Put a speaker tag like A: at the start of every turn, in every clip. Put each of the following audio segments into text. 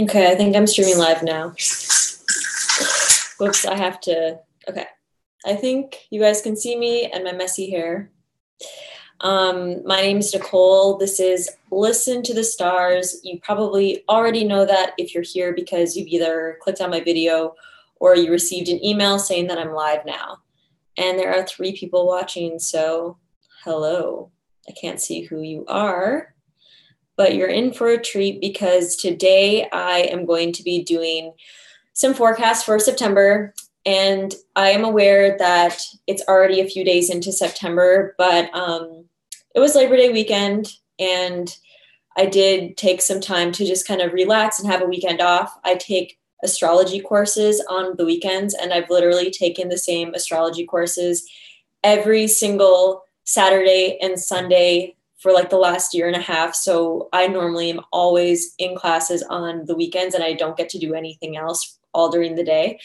A: Okay, I think I'm streaming live now. Whoops, I have to, okay. I think you guys can see me and my messy hair. My name is Nicole. This is Listen to the Stars. You probably already know that if you're here because you've either clicked on my video or you received an email saying that I'm live now. And there are 3 people watching, so hello. I can't see who you are, but you're in for a treat because today I am going to be doing some forecasts for September. And I am aware that it's already a few days into September, but it was Labor Day weekend, and I did take some time to just kind of relax and have a weekend off. I take astrology courses on the weekends, and I've literally taken the same astrology courses every single Saturday and Sunday for like the last year and a half. So I normally am always in classes on the weekends, and I don't get to do anything else all during the day.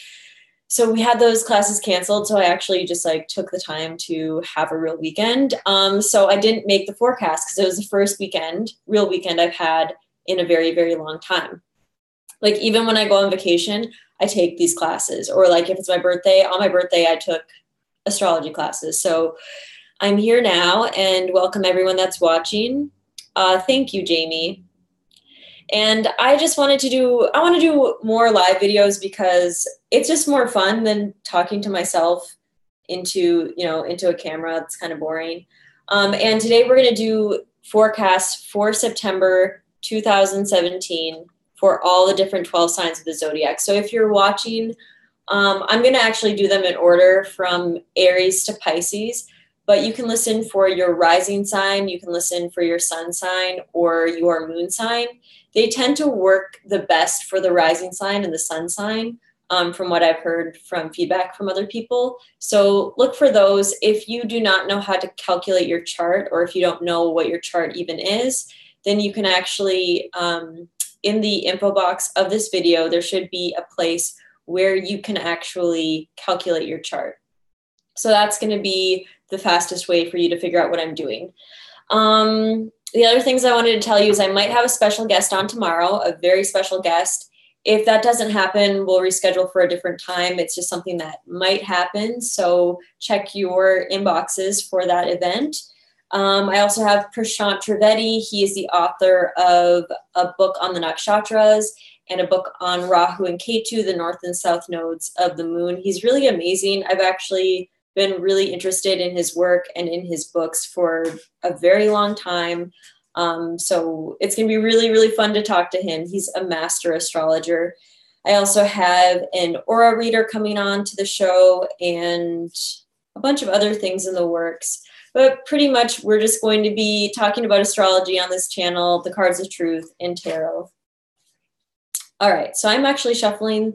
A: So we had those classes canceled. So I actually just like took the time to have a real weekend. So I didn't make the forecast because it was the first real weekend I've had in a very, very long time. Like even when I go on vacation, I take these classes, or like if it's my birthday, on my birthday, I took astrology classes. So I'm here now and welcome everyone that's watching. Thank you, Jamie. And I just wanted to do more live videos because it's just more fun than talking to myself into a camera. It's kind of boring. And today we're going to do forecasts for September 2017 for all the different 12 signs of the zodiac. So if you're watching, I'm going to actually do them in order from Aries to Pisces, but you can listen for your rising sign, you can listen for your sun sign or your moon sign. They tend to work the best for the rising sign and the sun sign, from what I've heard from feedback from other people. So look for those. If you do not know how to calculate your chart, or if you don't know what your chart even is, then you can actually, in the info box of this video, there should be a place where you can actually calculate your chart. So that's going to be the fastest way for you to figure out what I'm doing. The other things I wanted to tell you is I might have a special guest on tomorrow, a very special guest. If that doesn't happen, we'll reschedule for a different time. It's just something that might happen. So check your inboxes for that event. I also have Prashant Trivedi. He is the author of a book on the nakshatras and a book on Rahu and Ketu, the north and south nodes of the moon. He's really amazing. I've actually been really interested in his work and in his books for a very long time. So it's going to be really, really fun to talk to him. He's a master astrologer. I also have an aura reader coming on to the show and a bunch of other things in the works. But pretty much we're just going to be talking about astrology on this channel, the cards of truth, and tarot. All right, so I'm actually shuffling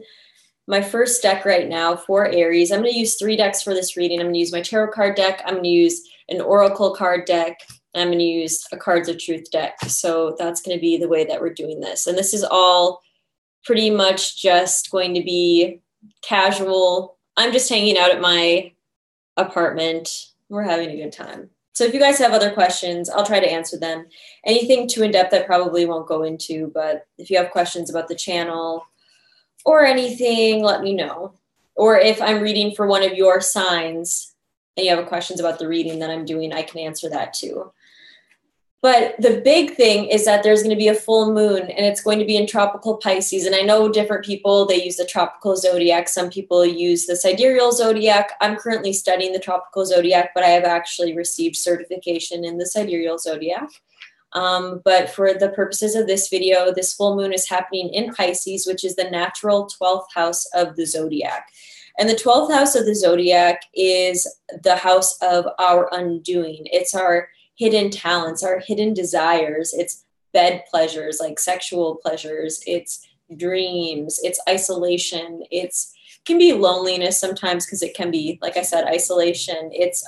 A: my first deck right now for Aries. I'm going to use 3 decks for this reading. I'm going to use my tarot card deck. I'm going to use an oracle card deck. And I'm going to use a cards of truth deck. So that's going to be the way that we're doing this. And this is all pretty much just going to be casual. I'm just hanging out at my apartment. We're having a good time. So if you guys have other questions, I'll try to answer them. Anything too in-depth I probably won't go into, but if you have questions about the channel or anything, let me know. Or if I'm reading for one of your signs and you have questions about the reading that I'm doing, I can answer that too. But the big thing is that there's going to be a full moon and it's going to be in tropical Pisces. And I know different people, they use the tropical zodiac. Some people use the sidereal zodiac. I'm currently studying the tropical zodiac, but I have actually received certification in the sidereal zodiac. But for the purposes of this video, this full moon is happening in Pisces, which is the natural 12th house of the zodiac. And the 12th house of the zodiac is the house of our undoing. It's our hidden talents, our hidden desires. It's bed pleasures, like sexual pleasures. It's dreams. It's isolation. It can be loneliness sometimes because it can be, like I said, isolation. It's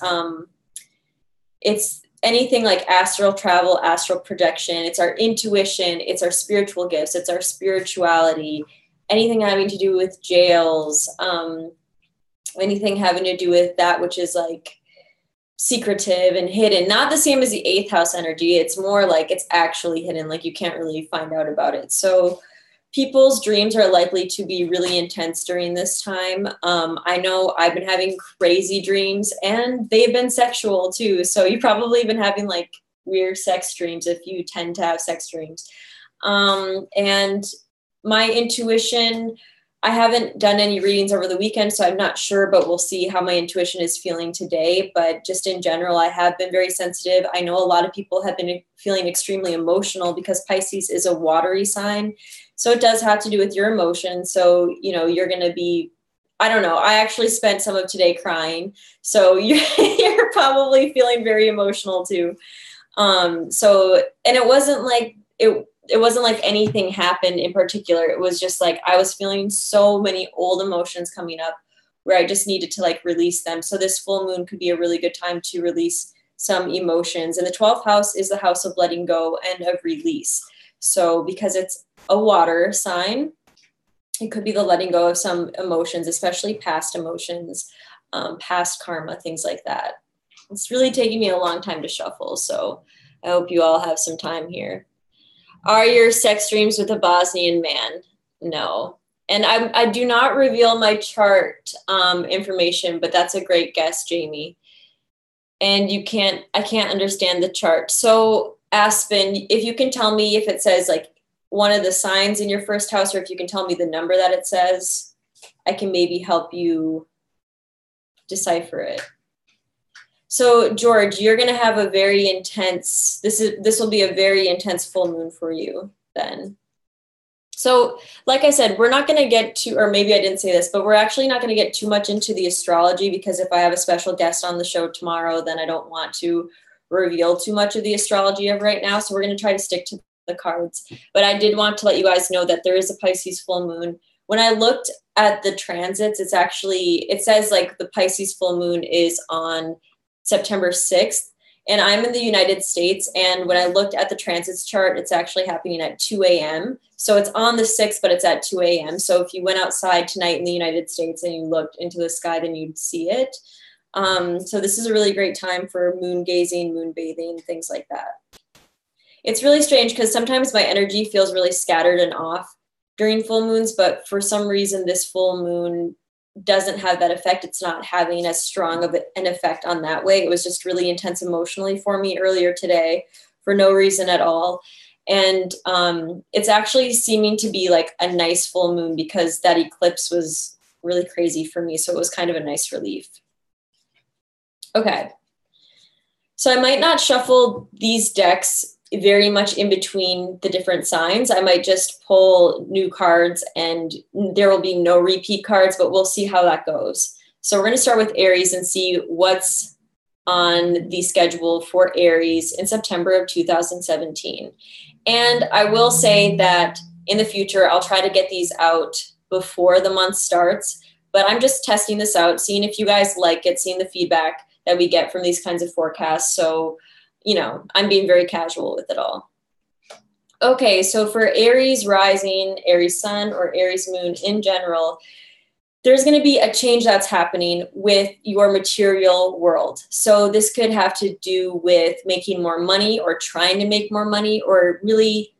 A: anything like astral travel, astral projection. It's our intuition. It's our spiritual gifts. It's our spirituality. Anything having to do with jails. Anything having to do with that which is like secretive and hidden. Not the same as the 8th house energy. It's more like it's actually hidden. Like you can't really find out about it. So people's dreams are likely to be really intense during this time. I know I've been having crazy dreams and they've been sexual too. So you've probably been having like weird sex dreams if you tend to have sex dreams. And my intuition, I haven't done any readings over the weekend, so I'm not sure, but we'll see how my intuition is feeling today. But just in general, I have been very sensitive. I know a lot of people have been feeling extremely emotional because Pisces is a watery sign. So it does have to do with your emotions. So, you know, you're going to be, I don't know. I actually spent some of today crying. So you're probably feeling very emotional too. And it wasn't like, it wasn't like anything happened in particular. It was just like, I was feeling so many old emotions coming up where I just needed to like release them. So this full moon could be a really good time to release some emotions. And the 12th house is the house of letting go and of release. So because it's a water sign, it could be the letting go of some emotions, especially past emotions, past karma, things like that. It's really taking me a long time to shuffle. So I hope you all have some time here. Are your sex dreams with a Bosnian man? No. And I do not reveal my chart information, but that's a great guess, Jamie. And I can't understand the chart. So Aspen, if you can tell me if it says like one of the signs in your first house, or if you can tell me the number that it says, I can maybe help you decipher it. So George, you're going to have a very intense, this will be a very intense full moon for you then. So like I said, we're not going to get to, or maybe I didn't say this, but we're actually not going to get too much into the astrology, because if I have a special guest on the show tomorrow, then I don't want to reveal too much of the astrology of right now. So we're going to try to stick to the cards. But I did want to let you guys know that there is a Pisces full moon. When I looked at the transits, it says like the Pisces full moon is on September 6th, and I'm in the United States. And when I looked at the transits chart, it's actually happening at 2 a.m. So it's on the 6th, but it's at 2 a.m. So if you went outside tonight in the United States and you looked into the sky, then you'd see it. So this is a really great time for moon gazing, moon bathing, things like that. It's really strange because sometimes my energy feels really scattered and off during full moons, but for some reason this full moon doesn't have that effect. It's not having as strong of an effect on that way. It was just really intense emotionally for me earlier today for no reason at all. And it's actually seeming to be like a nice full moon because that eclipse was really crazy for me. So it was kind of a nice relief. Okay. So I might not shuffle these decks very much in between the different signs. I might just pull new cards and there will be no repeat cards, but we'll see how that goes. So we're going to start with Aries and see what's on the schedule for Aries in September of 2017. And I will say that in the future, I'll try to get these out before the month starts, but I'm just testing this out, seeing if you guys like it, seeing the feedback that we get from these kinds of forecasts. So you know, I'm being very casual with it all. Okay, so for Aries rising, Aries sun, or Aries moon in general, there's going to be a change that's happening with your material world. So this could have to do with making more money or trying to make more money, or really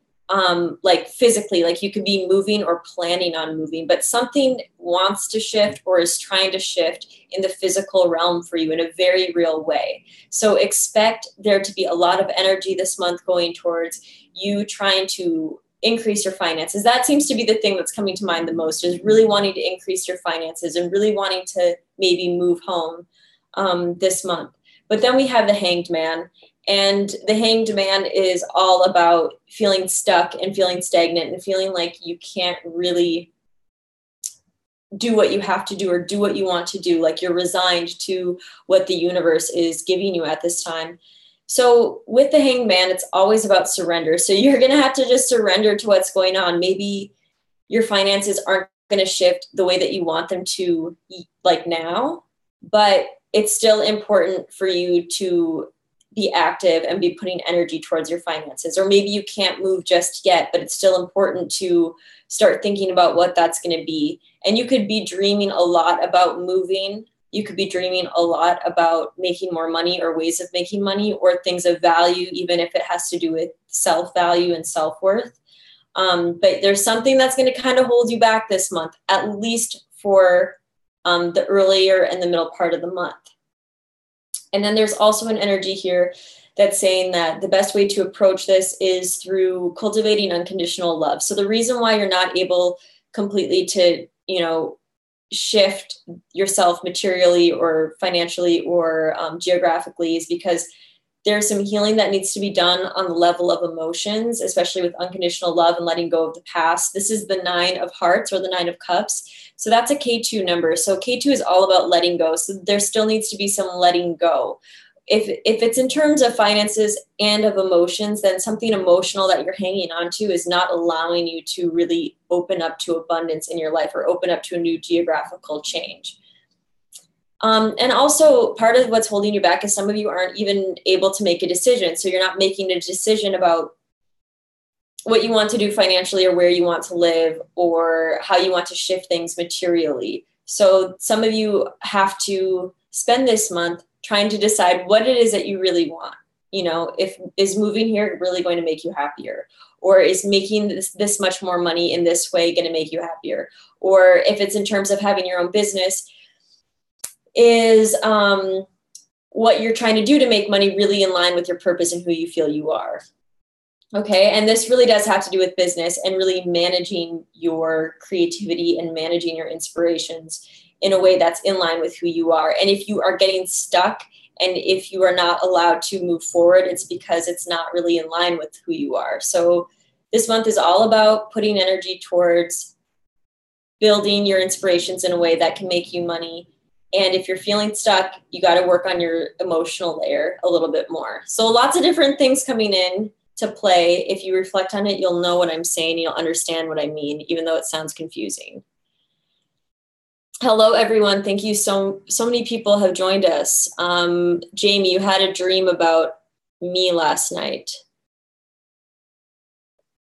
A: like physically, like you could be moving or planning on moving, but something wants to shift or is trying to shift in the physical realm for you in a very real way. So expect there to be a lot of energy this month going towards you trying to increase your finances. That seems to be the thing that's coming to mind the most, is really wanting to increase your finances and really wanting to maybe move home this month. But then we have the Hanged Man. And the Hanged Man is all about feeling stuck and feeling stagnant and feeling like you can't really do what you have to do or do what you want to do, like you're resigned to what the universe is giving you at this time. So with the Hanged Man, it's always about surrender. So you're going to have to just surrender to what's going on. Maybe your finances aren't going to shift the way that you want them to, like now, but it's still important for you to be active and be putting energy towards your finances. Or maybe you can't move just yet, but it's still important to start thinking about what that's going to be. And you could be dreaming a lot about moving. You could be dreaming a lot about making more money or ways of making money or things of value, even if it has to do with self-value and self-worth. But there's something that's going to kind of hold you back this month, at least for the earlier and the middle part of the month. And then there's also an energy here that's saying that the best way to approach this is through cultivating unconditional love. So the reason why you're not able completely to, you know, shift yourself materially or financially or geographically is because there's some healing that needs to be done on the level of emotions, especially with unconditional love and letting go of the past. This is the 9 of Hearts or the 9 of Cups. So that's a K2 number. So K2 is all about letting go. So there still needs to be some letting go. If it's in terms of finances and of emotions, then something emotional that you're hanging on to is not allowing you to really open up to abundance in your life or open up to a new geographical change. And also part of what's holding you back is some of you aren't even able to make a decision. So you're not making a decision about what you want to do financially or where you want to live or how you want to shift things materially. So some of you have to spend this month trying to decide what it is that you really want. You know, is moving here really going to make you happier? Or is making this much more money in this way going to make you happier? Or if it's in terms of having your own business, is what you're trying to do to make money really in line with your purpose and who you feel you are? Okay, and this really does have to do with business and really managing your creativity and managing your inspirations in a way that's in line with who you are. And if you are getting stuck and if you are not allowed to move forward, it's because it's not really in line with who you are. So this month is all about putting energy towards building your inspirations in a way that can make you money. And if you're feeling stuck, you got to work on your emotional layer a little bit more. So lots of different things coming in to play. If you reflect on it, you'll know what I'm saying. You'll understand what I mean, even though it sounds confusing. Hello, everyone. Thank you. So many people have joined us. Jamie, you had a dream about me last night.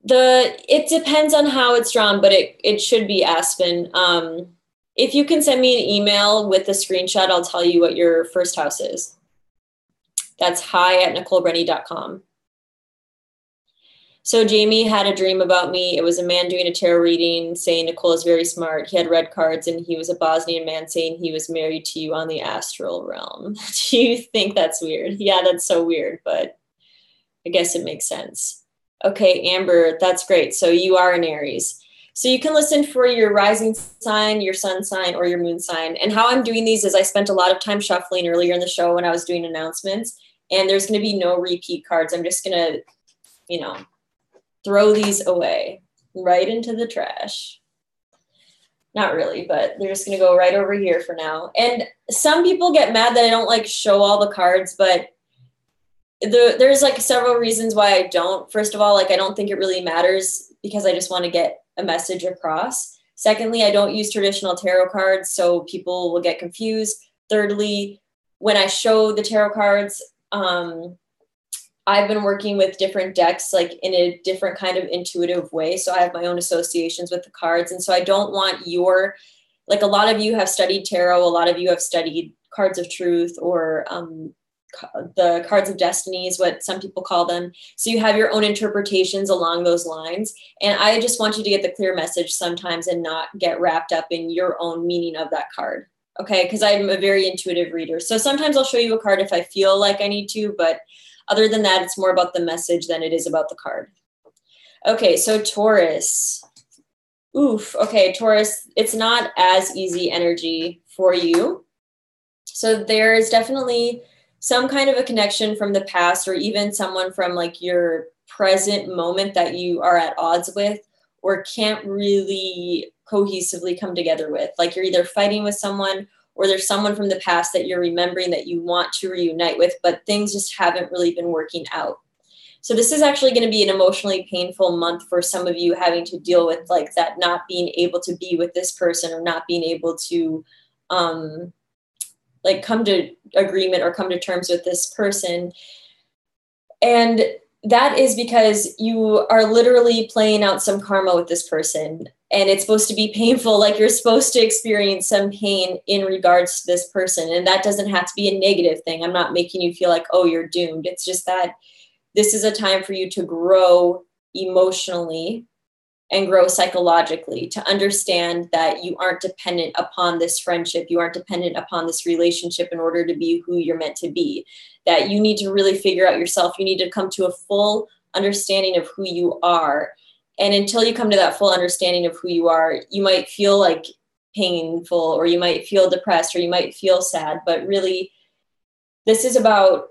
A: It depends on how it's drawn, but it should be Aspen. If you can send me an email with a screenshot, I'll tell you what your first house is. That's hi@NicoleBrenny.com. So Jamie had a dream about me. It was a man doing a tarot reading saying Nicole is very smart. He had red cards and he was a Bosnian man saying he was married to you on the astral realm. Do you think that's weird? Yeah, that's so weird, but I guess it makes sense. Okay, Amber, that's great. So you are an Aries. So you can listen for your rising sign, your sun sign, or your moon sign. And how I'm doing these is I spent a lot of time shuffling earlier in the show when I was doing announcements, and there's going to be no repeat cards. I'm just going to, throw these away right into the trash. Not really, but they're just going to go right over here for now. And some people get mad that I don't show all the cards, but there's several reasons why I don't. First of all, I don't think it really matters because I just want to get a message across. Secondly, I don't use traditional tarot cards, so people will get confused. Thirdly, when I show the tarot cards, I've been working with different decks, in a different kind of intuitive way. So I have my own associations with the cards. And so I don't want a lot of you have studied tarot. A lot of you have studied cards of truth or the cards of destiny is what some people call them. So you have your own interpretations along those lines. And I just want you to get the clear message sometimes and not get wrapped up in your own meaning of that card. Okay. Because I'm a very intuitive reader. So sometimes I'll show you a card if I feel like I need to, but other than that, it's more about the message than it is about the card. Okay, so Taurus. Oof, okay, Taurus, it's not as easy energy for you. So there's definitely some kind of a connection from the past or even someone from your present moment that you are at odds with or can't really cohesively come together with. You're either fighting with someone or there's someone from the past that you're remembering that you want to reunite with, but things just haven't really been working out. So this is actually going to be an emotionally painful month for some of you having to deal with that, not being able to be with this person or not being able to come to agreement or come to terms with this person. And that is because you are literally playing out some karma with this person. And it's supposed to be painful. You're supposed to experience some pain in regards to this person. And that doesn't have to be a negative thing. I'm not making you feel oh, you're doomed. It's just that this is a time for you to grow emotionally and grow psychologically, to understand that you aren't dependent upon this friendship, you aren't dependent upon this relationship in order to be who you're meant to be, that you need to really figure out yourself. You need to come to a full understanding of who you are. And until you come to that full understanding of who you are, you might feel like painful, or you might feel depressed, or you might feel sad, but really this is about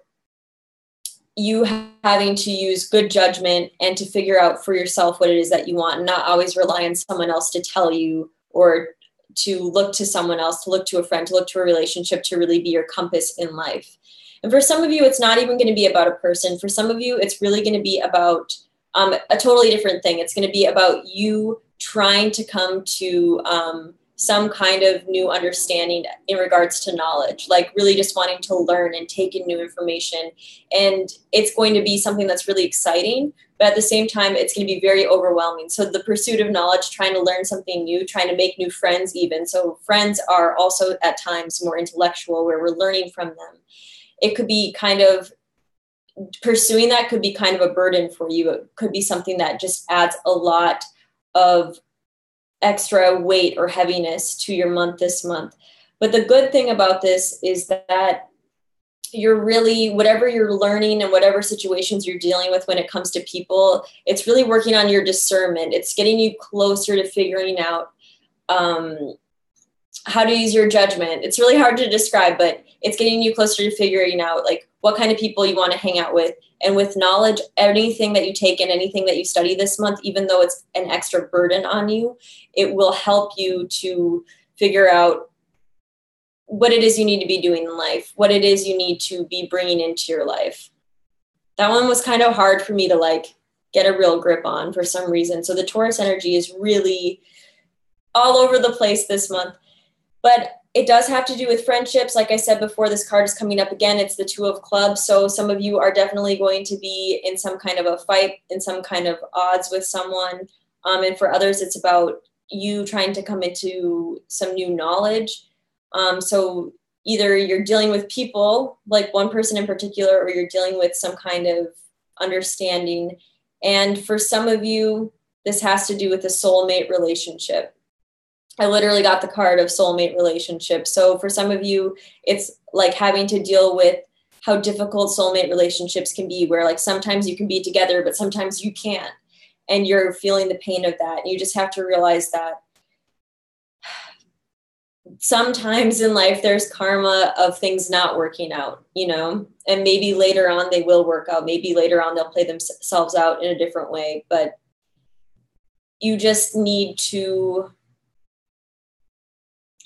A: you having to use good judgment and to figure out for yourself what it is that you want, and not always rely on someone else to tell you, or to look to someone else, to look to a friend, to look to a relationship to really be your compass in life. And for some of you, it's not even going to be about a person. For some of you, it's really going to be about a totally different thing. It's going to be about you trying to come to some kind of new understanding in regards to knowledge, like really just wanting to learn and take in new information. And it's going to be something that's really exciting, but at the same time, it's going to be very overwhelming. So the pursuit of knowledge, trying to learn something new, trying to make new friends even. So friends are also at times more intellectual, where we're learning from them. It could be kind of, pursuing that could be kind of a burden for you. It could be something that just adds a lot of extra weight or heaviness to your month this month. But the good thing about this is that you're really, whatever you're learning and whatever situations you're dealing with when it comes to people, it's really working on your discernment. It's getting you closer to figuring out how to use your judgment. It's really hard to describe, but it's getting you closer to figuring out like what kind of people you want to hang out with. And with knowledge, anything that you take in, anything that you study this month, even though it's an extra burden on you, it will help you to figure out what it is you need to be doing in life, what it is you need to be bringing into your life. That one was kind of hard for me to like get a real grip on for some reason. So the Taurus energy is really all over the place this month. But it does have to do with friendships. Like I said before, this card is coming up again. It's the Two of Clubs. So some of you are definitely going to be in some kind of a fight, in some kind of odds with someone. And for others, it's about you trying to come into some new knowledge. So either you're dealing with people, like one person in particular, or you're dealing with some kind of understanding. And for some of you, this has to do with a soulmate relationship. I literally got the card of soulmate relationship. So for some of you, it's like having to deal with how difficult soulmate relationships can be, where like sometimes you can be together, but sometimes you can't. And you're feeling the pain of that. And you just have to realize that sometimes in life, there's karma of things not working out, you know, and maybe later on they will work out. Maybe later on they'll play themselves out in a different way, but you just need to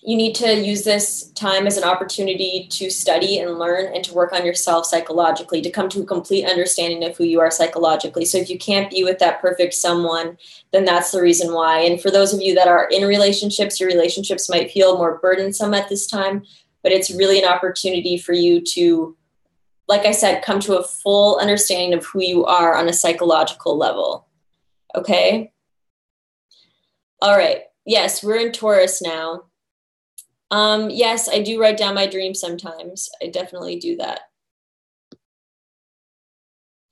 A: use this time as an opportunity to study and learn and to work on yourself psychologically, to come to a complete understanding of who you are psychologically. So if you can't be with that perfect someone, then that's the reason why. And for those of you that are in relationships, your relationships might feel more burdensome at this time, but it's really an opportunity for you to, like I said, come to a full understanding of who you are on a psychological level. Okay? All right. Yes, we're in Taurus now. Yes, I do write down my dreams sometimes. I definitely do that.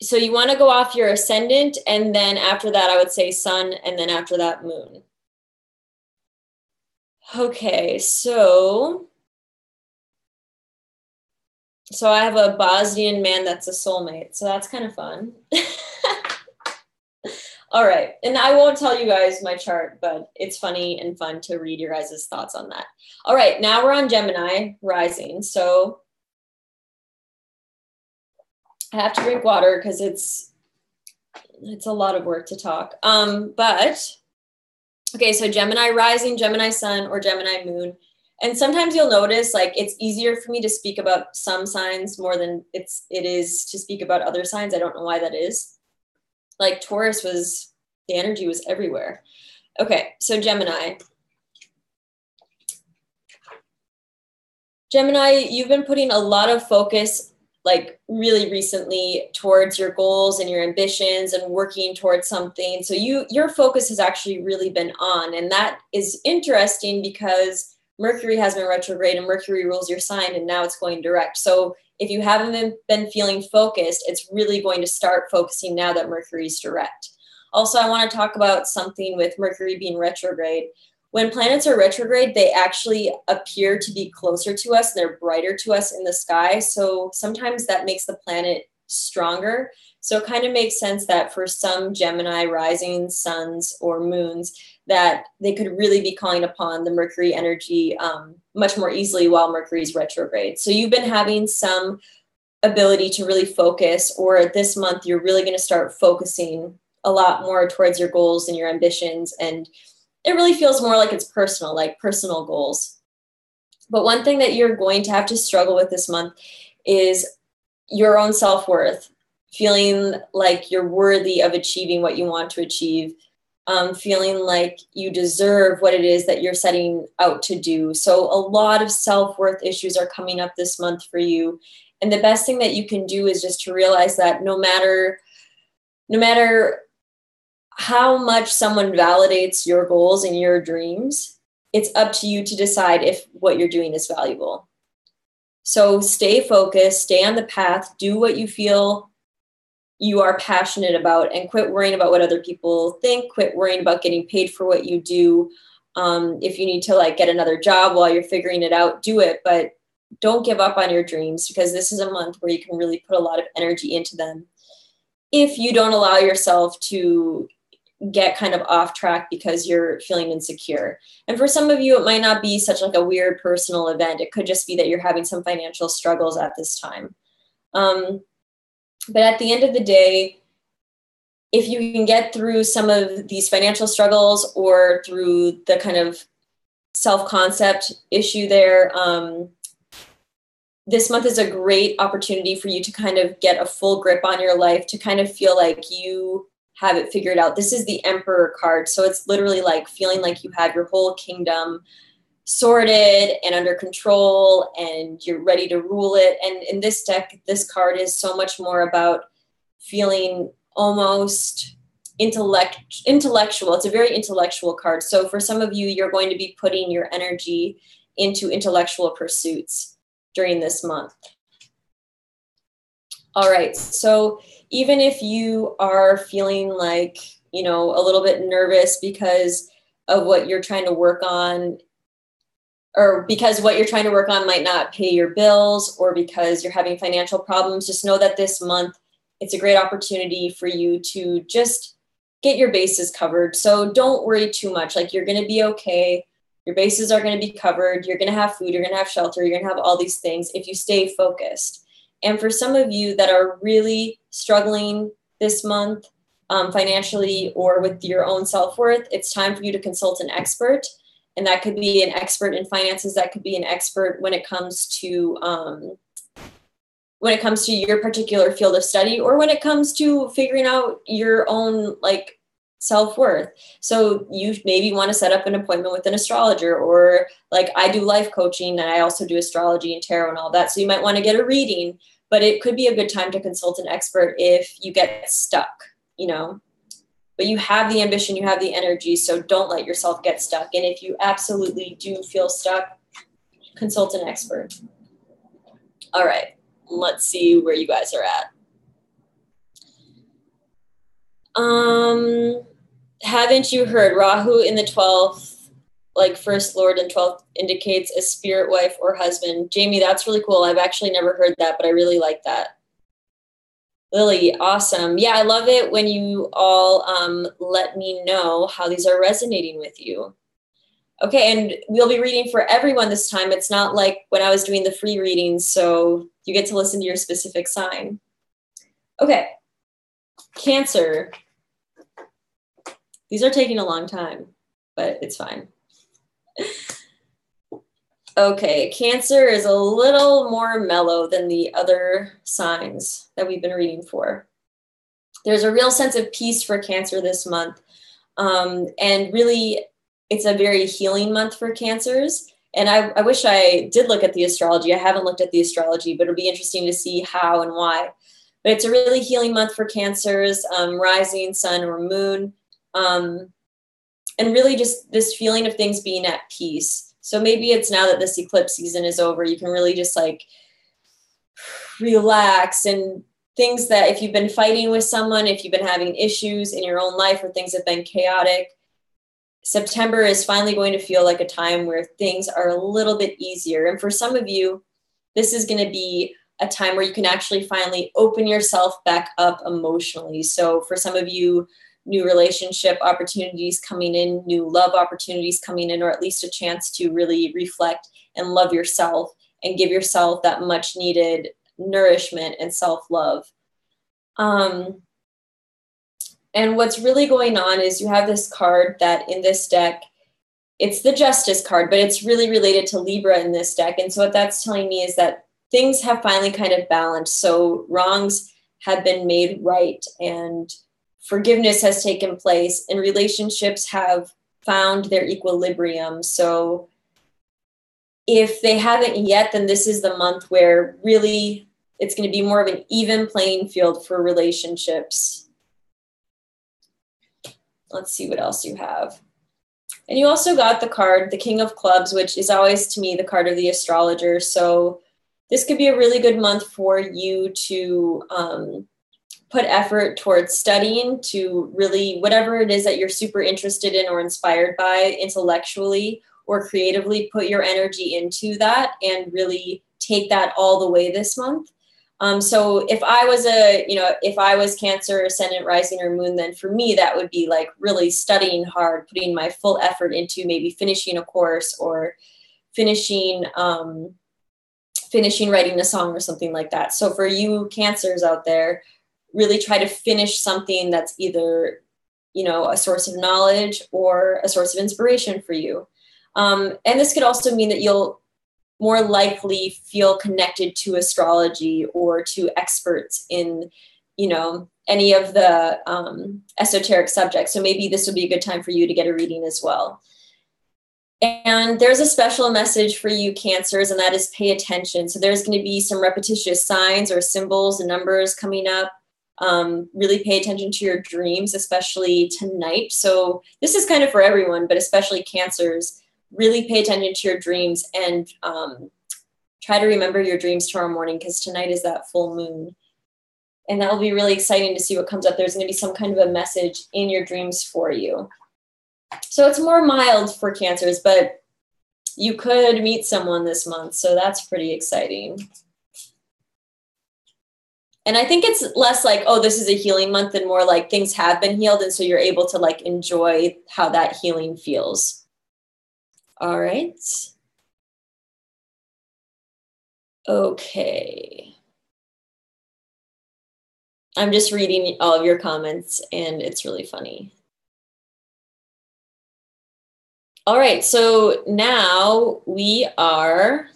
A: So you want to go off your ascendant, and then after that, I would say sun, and then after that, moon. Okay, so I have a Bosnian man that's a soulmate, so that's kind of fun. All right, and I won't tell you guys my chart, but it's funny and fun to read your guys' thoughts on that. All right, now we're on Gemini rising. So I have to drink water because it's a lot of work to talk. But okay, so Gemini rising, Gemini sun, or Gemini moon. And sometimes you'll notice like it's easier for me to speak about some signs more than it is to speak about other signs. I don't know why that is. Like Taurus the energy was everywhere. Okay, so Gemini. Gemini, you've been putting a lot of focus, like really recently, towards your goals and your ambitions and working towards something. So your focus has actually really been on, and that is interesting because Mercury has been retrograde and Mercury rules your sign, and now it's going direct. So if you haven't been feeling focused, it's really going to start focusing now that Mercury's direct. Also, I want to talk about something with Mercury being retrograde. When planets are retrograde, they actually appear to be closer to us. They're brighter to us in the sky. So sometimes that makes the planet stronger. So it kind of makes sense that for some Gemini rising suns or moons, that they could really be calling upon the Mercury energy much more easily while Mercury's retrograde. So you've been having some ability to really focus, or this month you're really going to start focusing a lot more towards your goals and your ambitions, and it really feels more like it's personal, like personal goals. But one thing that you're going to have to struggle with this month is your own self-worth, feeling like you're worthy of achieving what you want to achieve, feeling like you deserve what it is that you're setting out to do. So a lot of self-worth issues are coming up this month for you. And the best thing that you can do is just to realize that no matter how much someone validates your goals and your dreams, it's up to you to decide if what you're doing is valuable. So stay focused, stay on the path, do what you feel you are passionate about, and quit worrying about what other people think, quit worrying about getting paid for what you do. If you need to like get another job while you're figuring it out, do it, but don't give up on your dreams, because this is a month where you can really put a lot of energy into them if you don't allow yourself to get kind of off track because you're feeling insecure. And for some of you, it might not be such like a weird personal event. It could just be that you're having some financial struggles at this time. But at the end of the day, if you can get through some of these financial struggles or through the kind of self-concept issue there, this month is a great opportunity for you to kind of get a full grip on your life, to kind of feel like you have it figured out. This is the Emperor card. So it's literally like feeling like you have your whole kingdom sorted and under control and you're ready to rule it. And in this deck, this card is so much more about feeling almost intellectual. It's a very intellectual card. So for some of you, you're going to be putting your energy into intellectual pursuits during this month. All right. So even if you are feeling like, you know, a little bit nervous because of what you're trying to work on, or because what you're trying to work on might not pay your bills, or because you're having financial problems, just know that this month, it's a great opportunity for you to just get your bases covered. So don't worry too much. Like, you're going to be okay. Your bases are going to be covered. You're going to have food. You're going to have shelter. You're going to have all these things if you stay focused. And for some of you that are really struggling this month financially or with your own self-worth, it's time for you to consult an expert. And that could be an expert in finances. That could be an expert when it comes to your particular field of study, or when it comes to figuring out your own like self-worth. So you maybe want to set up an appointment with an astrologer, or like I do life coaching and I also do astrology and tarot and all that. So you might want to get a reading, but it could be a good time to consult an expert if you get stuck, you know. But you have the ambition, you have the energy, so don't let yourself get stuck. And if you absolutely do feel stuck, consult an expert. All right, let's see where you guys are at. Haven't you heard Rahu in the 12th, like first lord and 12th, indicates a spirit wife or husband? Jamie, that's really cool. I've actually never heard that, but I really like that. Lily, awesome. Yeah, I love it when you all let me know how these are resonating with you. Okay, and we'll be reading for everyone this time. It's not like when I was doing the free readings, so you get to listen to your specific sign. Okay, Cancer. These are taking a long time, but it's fine. Okay, Cancer is a little more mellow than the other signs that we've been reading for. There's a real sense of peace for Cancer this month. And really, it's a very healing month for Cancers. And I wish I did look at the astrology. I haven't looked at the astrology, but it'll be interesting to see how and why. But it's a really healing month for Cancers, rising sun or moon. And really just this feeling of things being at peace. So maybe it's now that this eclipse season is over, you can really just like relax and things that if you've been fighting with someone, if you've been having issues in your own life or things have been chaotic, September is finally going to feel like a time where things are a little bit easier. And for some of you, this is going to be a time where you can actually finally open yourself back up emotionally. So for some of you, new relationship opportunities coming in, new love opportunities coming in, or at least a chance to really reflect and love yourself and give yourself that much needed nourishment and self-love. And what's really going on is you have this card that in this deck, it's the Justice card, but it's really related to Libra in this deck. And so what that's telling me is that things have finally kind of balanced. So wrongs have been made right and forgiveness has taken place and relationships have found their equilibrium. So if they haven't yet, then this is the month where really it's going to be more of an even playing field for relationships. Let's see what else you have. And you also got the card, the King of Clubs, which is always to me the card of the astrologer. So this could be a really good month for you to put effort towards studying, to really, whatever it is that you're super interested in or inspired by intellectually or creatively, put your energy into that and really take that all the way this month. So if I was if I was Cancer, Ascendant, Rising, or Moon, then for me, that would be like really studying hard, putting my full effort into maybe finishing a course or finishing writing a song or something like that. So for you Cancers out there, really try to finish something that's either, a source of knowledge or a source of inspiration for you. And this could also mean that you'll more likely feel connected to astrology or to experts in, any of the esoteric subjects. So maybe this would be a good time for you to get a reading as well. And there's a special message for you Cancers, and that is pay attention. So there's going to be some repetitious signs or symbols and numbers coming up. Really pay attention to your dreams, especially tonight. So this is kind of for everyone, but especially Cancers. Really pay attention to your dreams and try to remember your dreams tomorrow morning because tonight is that full moon. And that will be really exciting to see what comes up. There's going to be some kind of a message in your dreams for you. So it's more mild for Cancers, but you could meet someone this month. So that's pretty exciting. And I think it's less like, oh, this is a healing month and more like things have been healed. And so you're able to like enjoy how that healing feels. All right. Okay. I'm just reading all of your comments and it's really funny. All right. So now we are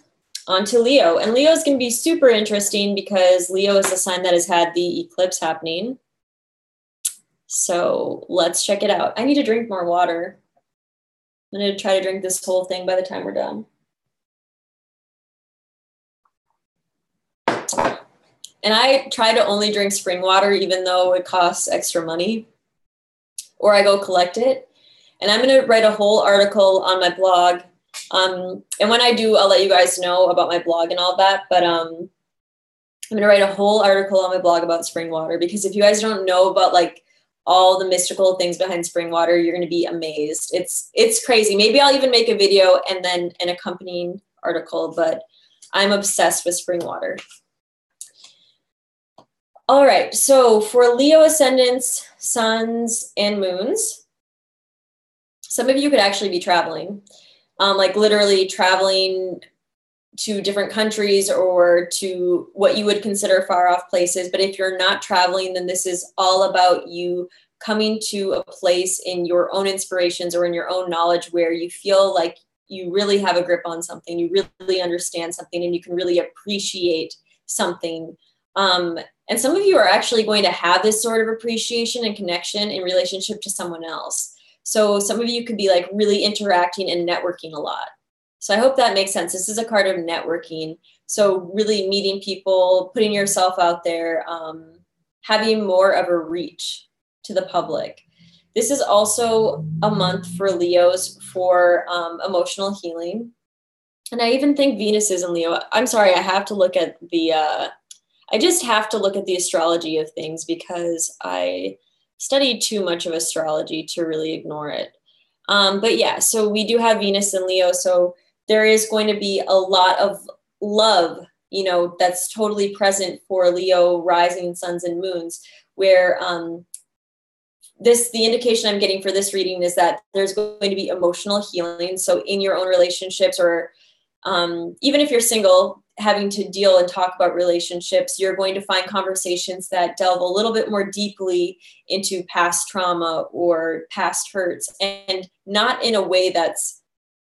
A: on to Leo. And Leo is going to be super interesting because Leo is the sign that has had the eclipse happening. So let's check it out. I need to drink more water. I'm going to try to drink this whole thing by the time we're done. And I try to only drink spring water, even though it costs extra money, or I go collect it. And I'm going to write a whole article on my blog. And when I do, I'll let you guys know about my blog and all that. But I'm going to write a whole article on my blog about spring water, because if you guys don't know about like all the mystical things behind spring water, you're going to be amazed. It's crazy. Maybe I'll even make a video and then an accompanying article, but I'm obsessed with spring water. All right. So for Leo ascendants, suns, and moons, some of you could actually be traveling, like literally traveling to different countries or to what you would consider far off places. But if you're not traveling, then this is all about you coming to a place in your own inspirations or in your own knowledge where you feel like you really have a grip on something, you really understand something, and you can really appreciate something. And some of you are actually going to have this sort of appreciation and connection in relationship to someone else. So some of you could be like really interacting and networking a lot. So I hope that makes sense. This is a card of networking. So really meeting people, putting yourself out there, having more of a reach to the public. This is also a month for Leos for emotional healing. And I even think Venus is in Leo. I'm sorry, I have to look at the, I just have to look at the astrology of things because I studied too much of astrology to really ignore it. But yeah, so we do have Venus in Leo. So there is going to be a lot of love, you know, that's totally present for Leo rising suns and moons, where the indication I'm getting for this reading is that there's going to be emotional healing. So in your own relationships, or even if you're single, having to deal and talk about relationships, you're going to find conversations that delve a little bit more deeply into past trauma or past hurts, and not in a way that's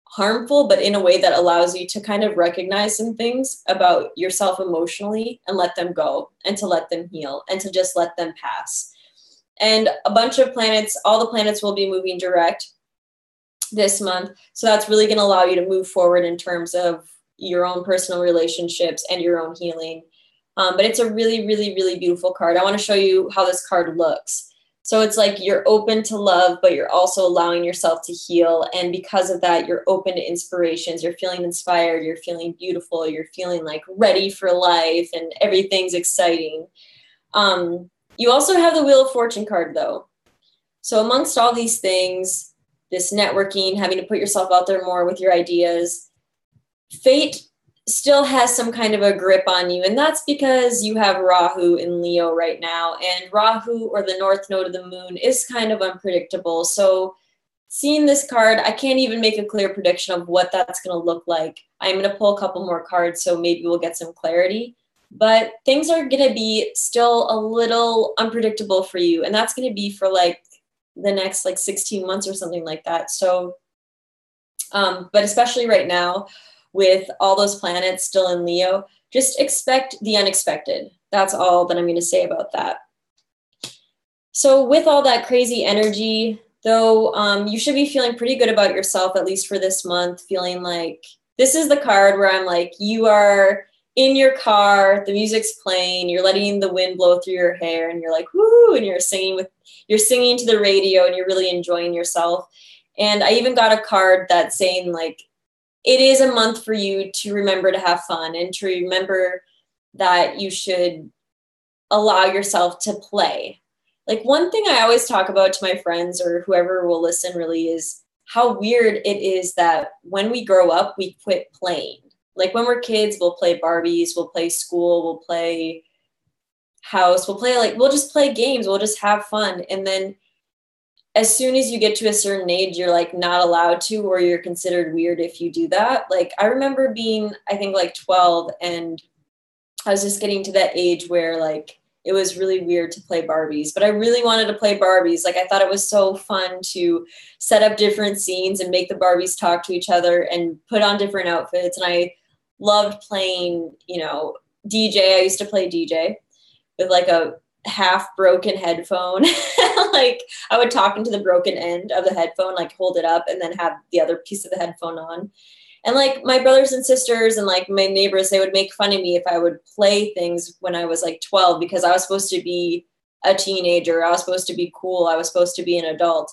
A: harmful, but in a way that allows you to kind of recognize some things about yourself emotionally and let them go, and to let them heal, and to just let them pass. And a bunch of planets, all the planets will be moving direct this month. So that's really going to allow you to move forward in terms of your own personal relationships and your own healing. But it's a really, really, really beautiful card. I want to show you how this card looks. So it's like you're open to love, but you're also allowing yourself to heal. And because of that, you're open to inspirations. You're feeling inspired. You're feeling beautiful. You're feeling like ready for life, and everything's exciting. You also have the Wheel of Fortune card, though. So amongst all these things, this networking, having to put yourself out there more with your ideas, fate still has some kind of a grip on you. And that's because you have Rahu in Leo right now. And Rahu, or the north node of the moon, is kind of unpredictable. So seeing this card, I can't even make a clear prediction of what that's going to look like. I'm going to pull a couple more cards, so maybe we'll get some clarity. But things are going to be still a little unpredictable for you. And that's going to be for like the next like 16 months or something like that. So, but especially right now, with all those planets still in Leo, just expect the unexpected. That's all that I'm going to say about that. So with all that crazy energy, though, you should be feeling pretty good about yourself, at least for this month, feeling like this is the card where I'm like, you are in your car, the music's playing, you're letting the wind blow through your hair, and you're like, woo, and you're singing to the radio, and you're really enjoying yourself. And I even got a card that's saying like, it is a month for you to remember to have fun, and to remember that you should allow yourself to play. Like, one thing I always talk about to my friends, or whoever will listen, really is how weird it is that when we grow up, we quit playing. Like when we're kids, we'll play Barbies, we'll play school, we'll play house, we'll just play games, we'll just have fun. And then as soon as you get to a certain age, you're like not allowed to, or you're considered weird if you do that. Like I remember being, I think like 12, and I was just getting to that age where like it was really weird to play Barbies, but I really wanted to play Barbies. Like I thought it was so fun to set up different scenes and make the Barbies talk to each other and put on different outfits. And I loved playing, DJ. I used to play DJ with like a half broken headphone. Like I would talk into the broken end of the headphone, like hold it up and then have the other piece of the headphone on. And like my brothers and sisters and like my neighbors, they would make fun of me if I would play things when I was like 12, because I was supposed to be a teenager. I was supposed to be cool. I was supposed to be an adult.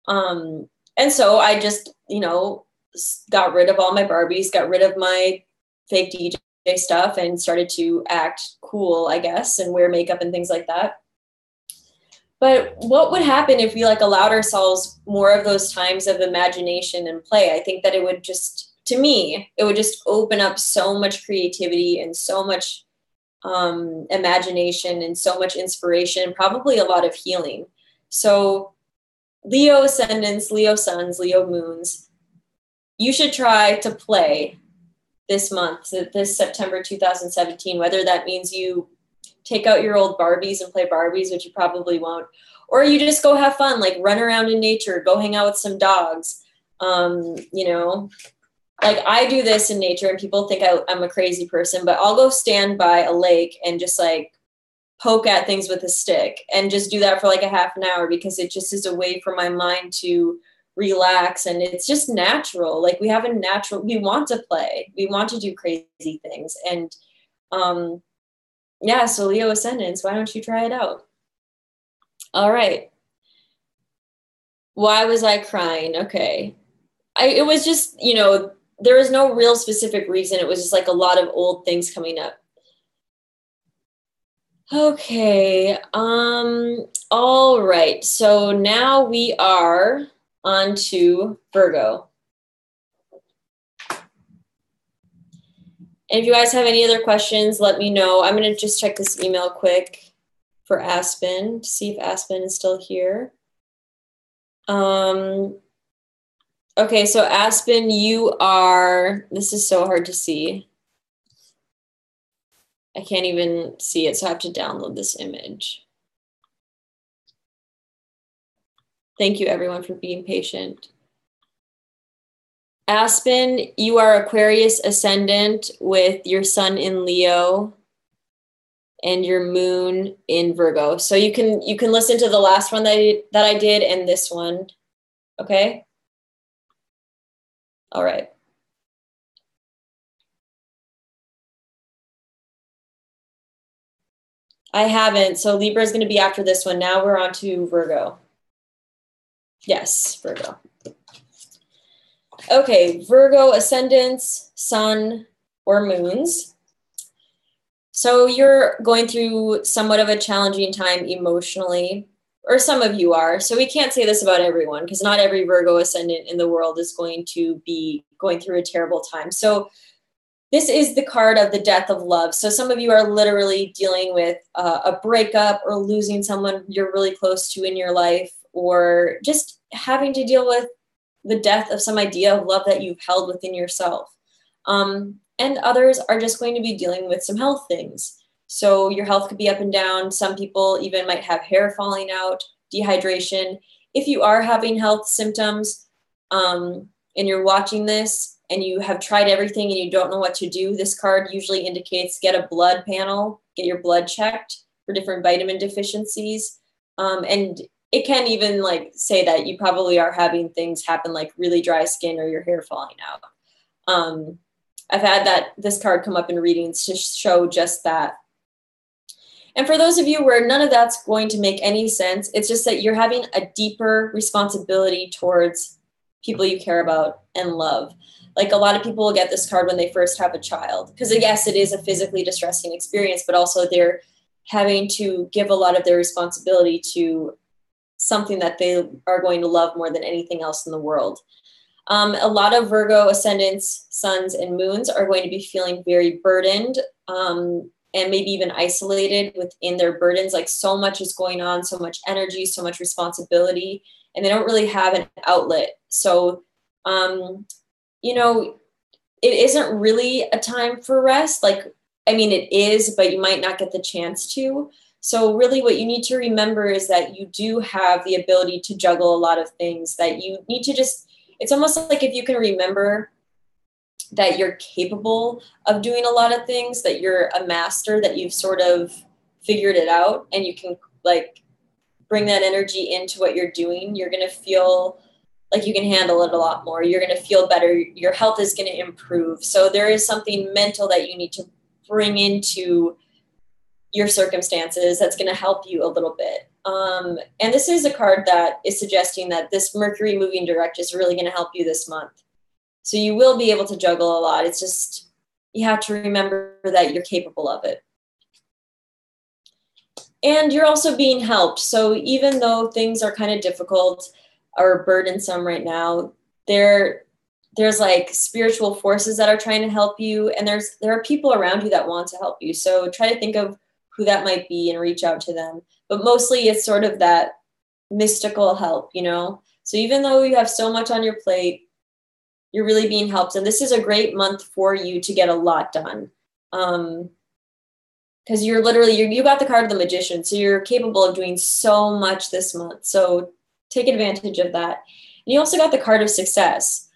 A: And so I just, got rid of all my Barbies, got rid of my fake DJ stuff, and started to act cool, I guess, and wear makeup and things like that. But what would happen if we like allowed ourselves more of those times of imagination and play? I think that it would just, to me, it would just open up so much creativity and so much imagination and so much inspiration, and probably a lot of healing. So Leo ascendants, Leo suns, Leo moons, you should try to play this month, this September 2017, whether that means you take out your old Barbies and play Barbies, which you probably won't, or you just go have fun, like run around in nature, go hang out with some dogs. Like I do this in nature and people think I'm a crazy person, but I'll go stand by a lake and just like poke at things with a stick and just do that for like a half an hour, because it just is a way for my mind to relax. And it's just natural. Like we want to play, we want to do crazy things. And yeah, so Leo ascendants, why don't you try it out? All right. Why was I crying? Okay. It was just, there was no real specific reason. It was just like a lot of old things coming up. Okay. All right. So now we are on to Virgo. And if you guys have any other questions, let me know. I'm going to just check this email quick for Aspen to see if Aspen is still here. Okay, so Aspen, you are, this is so hard to see. I can't even see it, so I have to download this image. Thank you, everyone, for being patient. Aspen, you are Aquarius ascendant with your sun in Leo and your moon in Virgo. So you can listen to the last one that I did and this one. Okay? All right. I haven't. So Libra is going to be after this one. Now we're on to Virgo. Yes, Virgo. Okay, Virgo ascendants, sun, or moons. So you're going through somewhat of a challenging time emotionally, or some of you are. So we can't say this about everyone because not every Virgo ascendant in the world is going to be going through a terrible time. So this is the card of the death of love. So some of you are literally dealing with a breakup or losing someone you're really close to in your life, or just having to deal with the death of some idea of love that you've held within yourself. And others are just going to be dealing with some health things. So your health could be up and down. Some people even might have hair falling out, dehydration. If you are having health symptoms and you're watching this and you have tried everything and you don't know what to do, this card usually indicates get a blood panel, get your blood checked for different vitamin deficiencies. And it can even like say that you probably are having things happen like really dry skin or your hair falling out. I've had this card come up in readings to show just that. And for those of you where none of that's going to make any sense, it's just that you're having a deeper responsibility towards people you care about and love. Like a lot of people will get this card when they first have a child, because yes, it is a physically distressing experience, but also they're having to give a lot of their responsibility to something that they are going to love more than anything else in the world. A lot of Virgo ascendants, suns, and moons are going to be feeling very burdened and maybe even isolated within their burdens. Like so much is going on, so much energy, so much responsibility, and they don't really have an outlet. So, you know, it isn't really a time for rest. Like, I mean, it is, but you might not get the chance to. So really what you need to remember is that you do have the ability to juggle a lot of things, that you need to just, it's almost like if you can remember that you're capable of doing a lot of things, that you're a master, that you've sort of figured it out and you can like bring that energy into what you're doing, you're going to feel like you can handle it a lot more. You're going to feel better. Your health is going to improve. So there is something mental that you need to bring into your circumstances that's going to help you a little bit. And this is a card that is suggesting that this Mercury moving direct is really going to help you this month. So you will be able to juggle a lot. It's just, you have to remember that you're capable of it. And you're also being helped. So even though things are kind of difficult or burdensome right now, there's like spiritual forces that are trying to help you. And there are people around you that want to help you. So try to think of who that might be and reach out to them. But mostly it's sort of that mystical help, you know? So even though you have so much on your plate, you're really being helped. And this is a great month for you to get a lot done. Because you're literally, you got the card of the Magician. So you're capable of doing so much this month. So take advantage of that. And you also got the card of success.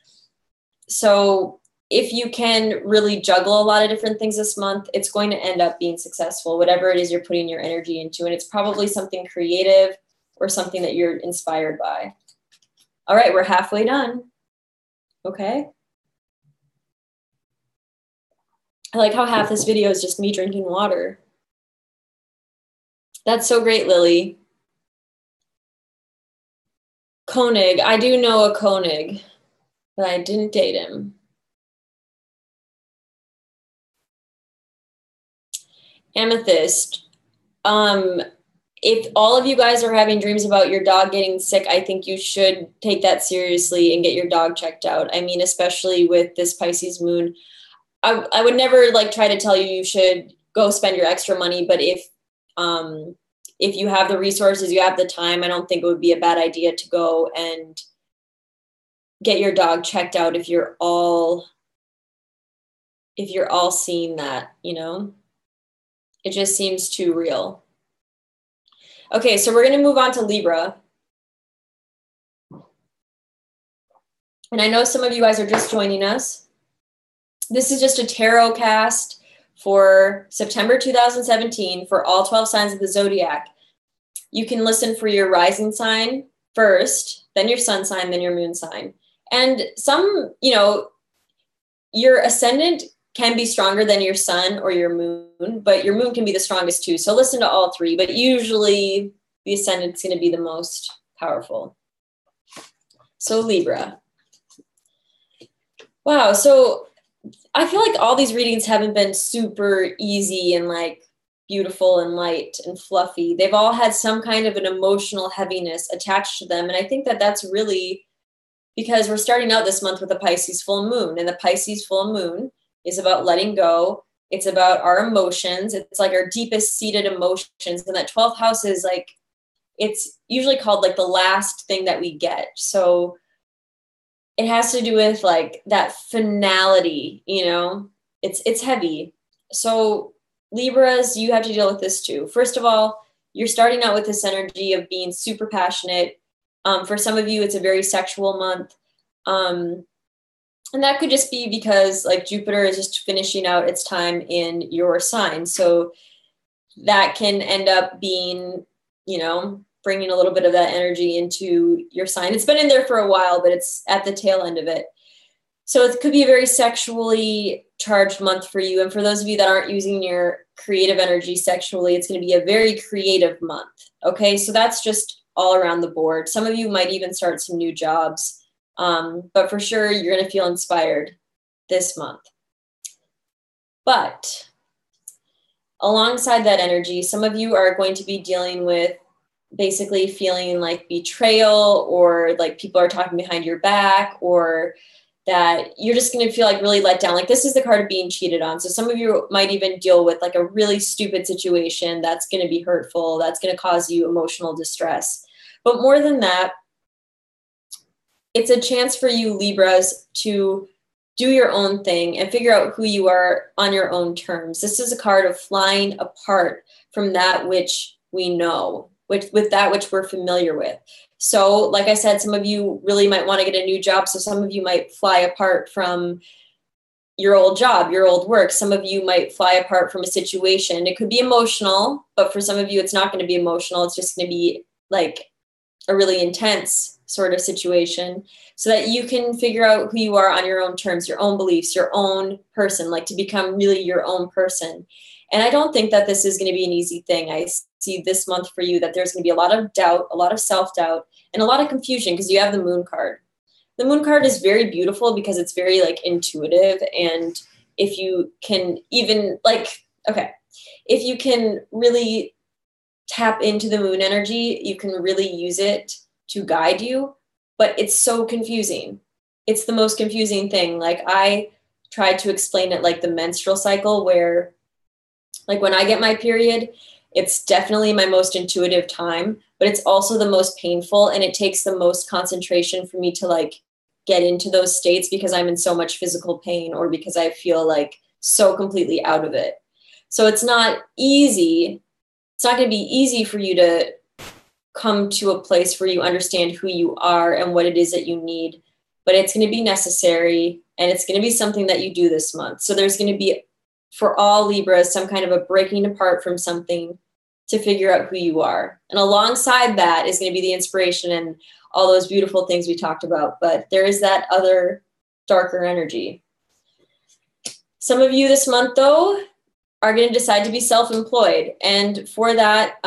A: So if you can really juggle a lot of different things this month, it's going to end up being successful, whatever it is you're putting your energy into. And it's probably something creative or something that you're inspired by. All right, we're halfway done. Okay. I like how half this video is just me drinking water. That's so great, Lily. Koenig. I do know a Koenig, but I didn't date him. Amethyst. If all of you guys are having dreams about your dog getting sick, I think you should take that seriously and get your dog checked out. I mean, especially with this Pisces moon, I would never like try to tell you you should go spend your extra money, but if you have the resources, you have the time, I don't think it would be a bad idea to go and get your dog checked out if you're all seeing that, you know? It just seems too real. Okay, so we're going to move on to Libra. And I know some of you guys are just joining us. This is just a tarot cast for September 2017 for all 12 signs of the Zodiac. You can listen for your rising sign first, then your sun sign, then your moon sign. And some, you know, your ascendant can be stronger than your sun or your moon, but your moon can be the strongest too. So listen to all three, but usually the ascendant is going to be the most powerful. So Libra. Wow. So I feel like all these readings haven't been super easy and like beautiful and light and fluffy. They've all had some kind of an emotional heaviness attached to them. And I think that that's really because we're starting out this month with a Pisces full moon, and the Pisces full moon is about letting go. It's about our emotions. It's like our deepest seated emotions. And that 12th house is like, it's usually called like the last thing that we get. So it has to do with like that finality, you know, it's heavy. So Libras, you have to deal with this too. First of all, you're starting out with this energy of being super passionate. For some of you, it's a very sexual month. And that could just be because like Jupiter is just finishing out its time in your sign. So that can end up being, you know, bringing a little bit of that energy into your sign. It's been in there for a while, but it's at the tail end of it. So it could be a very sexually charged month for you. And for those of you that aren't using your creative energy sexually, it's going to be a very creative month. Okay, so that's just all around the board. Some of you might even start some new jobs. But for sure, you're going to feel inspired this month. But alongside that energy, some of you are going to be dealing with basically feeling like betrayal, or like people are talking behind your back, or that you're just going to feel like really let down. Like this is the card of being cheated on. So some of you might even deal with like a really stupid situation that's going to be hurtful, that's going to cause you emotional distress. But more than that, it's a chance for you Libras to do your own thing and figure out who you are on your own terms. This is a card of flying apart from that which we know, with that which we're familiar with. So like I said, some of you really might want to get a new job. So some of you might fly apart from your old job, your old work. Some of you might fly apart from a situation. It could be emotional, but for some of you, it's not going to be emotional. It's just going to be like a really intense sort of situation, so that you can figure out who you are on your own terms, your own beliefs, your own person, like to become really your own person. And I don't think that this is going to be an easy thing. I see this month for you that there's going to be a lot of doubt, a lot of self-doubt, and a lot of confusion because you have the moon card. The moon card is very beautiful because it's very like intuitive. And if you can even like, okay, if you can really tap into the moon energy, you can really use it to guide you, but it's so confusing. It's the most confusing thing. Like I tried to explain it like the menstrual cycle, where like when I get my period, it's definitely my most intuitive time, but it's also the most painful, and it takes the most concentration for me to like get into those states because I'm in so much physical pain, or because I feel like so completely out of it. So it's not easy. It's not going to be easy for you to come to a place where you understand who you are and what it is that you need, but it's going to be necessary, and it's going to be something that you do this month. So there's going to be, for all Libras, some kind of a breaking apart from something to figure out who you are. And alongside that is going to be the inspiration and all those beautiful things we talked about, but there is that other darker energy. Some of you this month, though, are going to decide to be self-employed, and for that,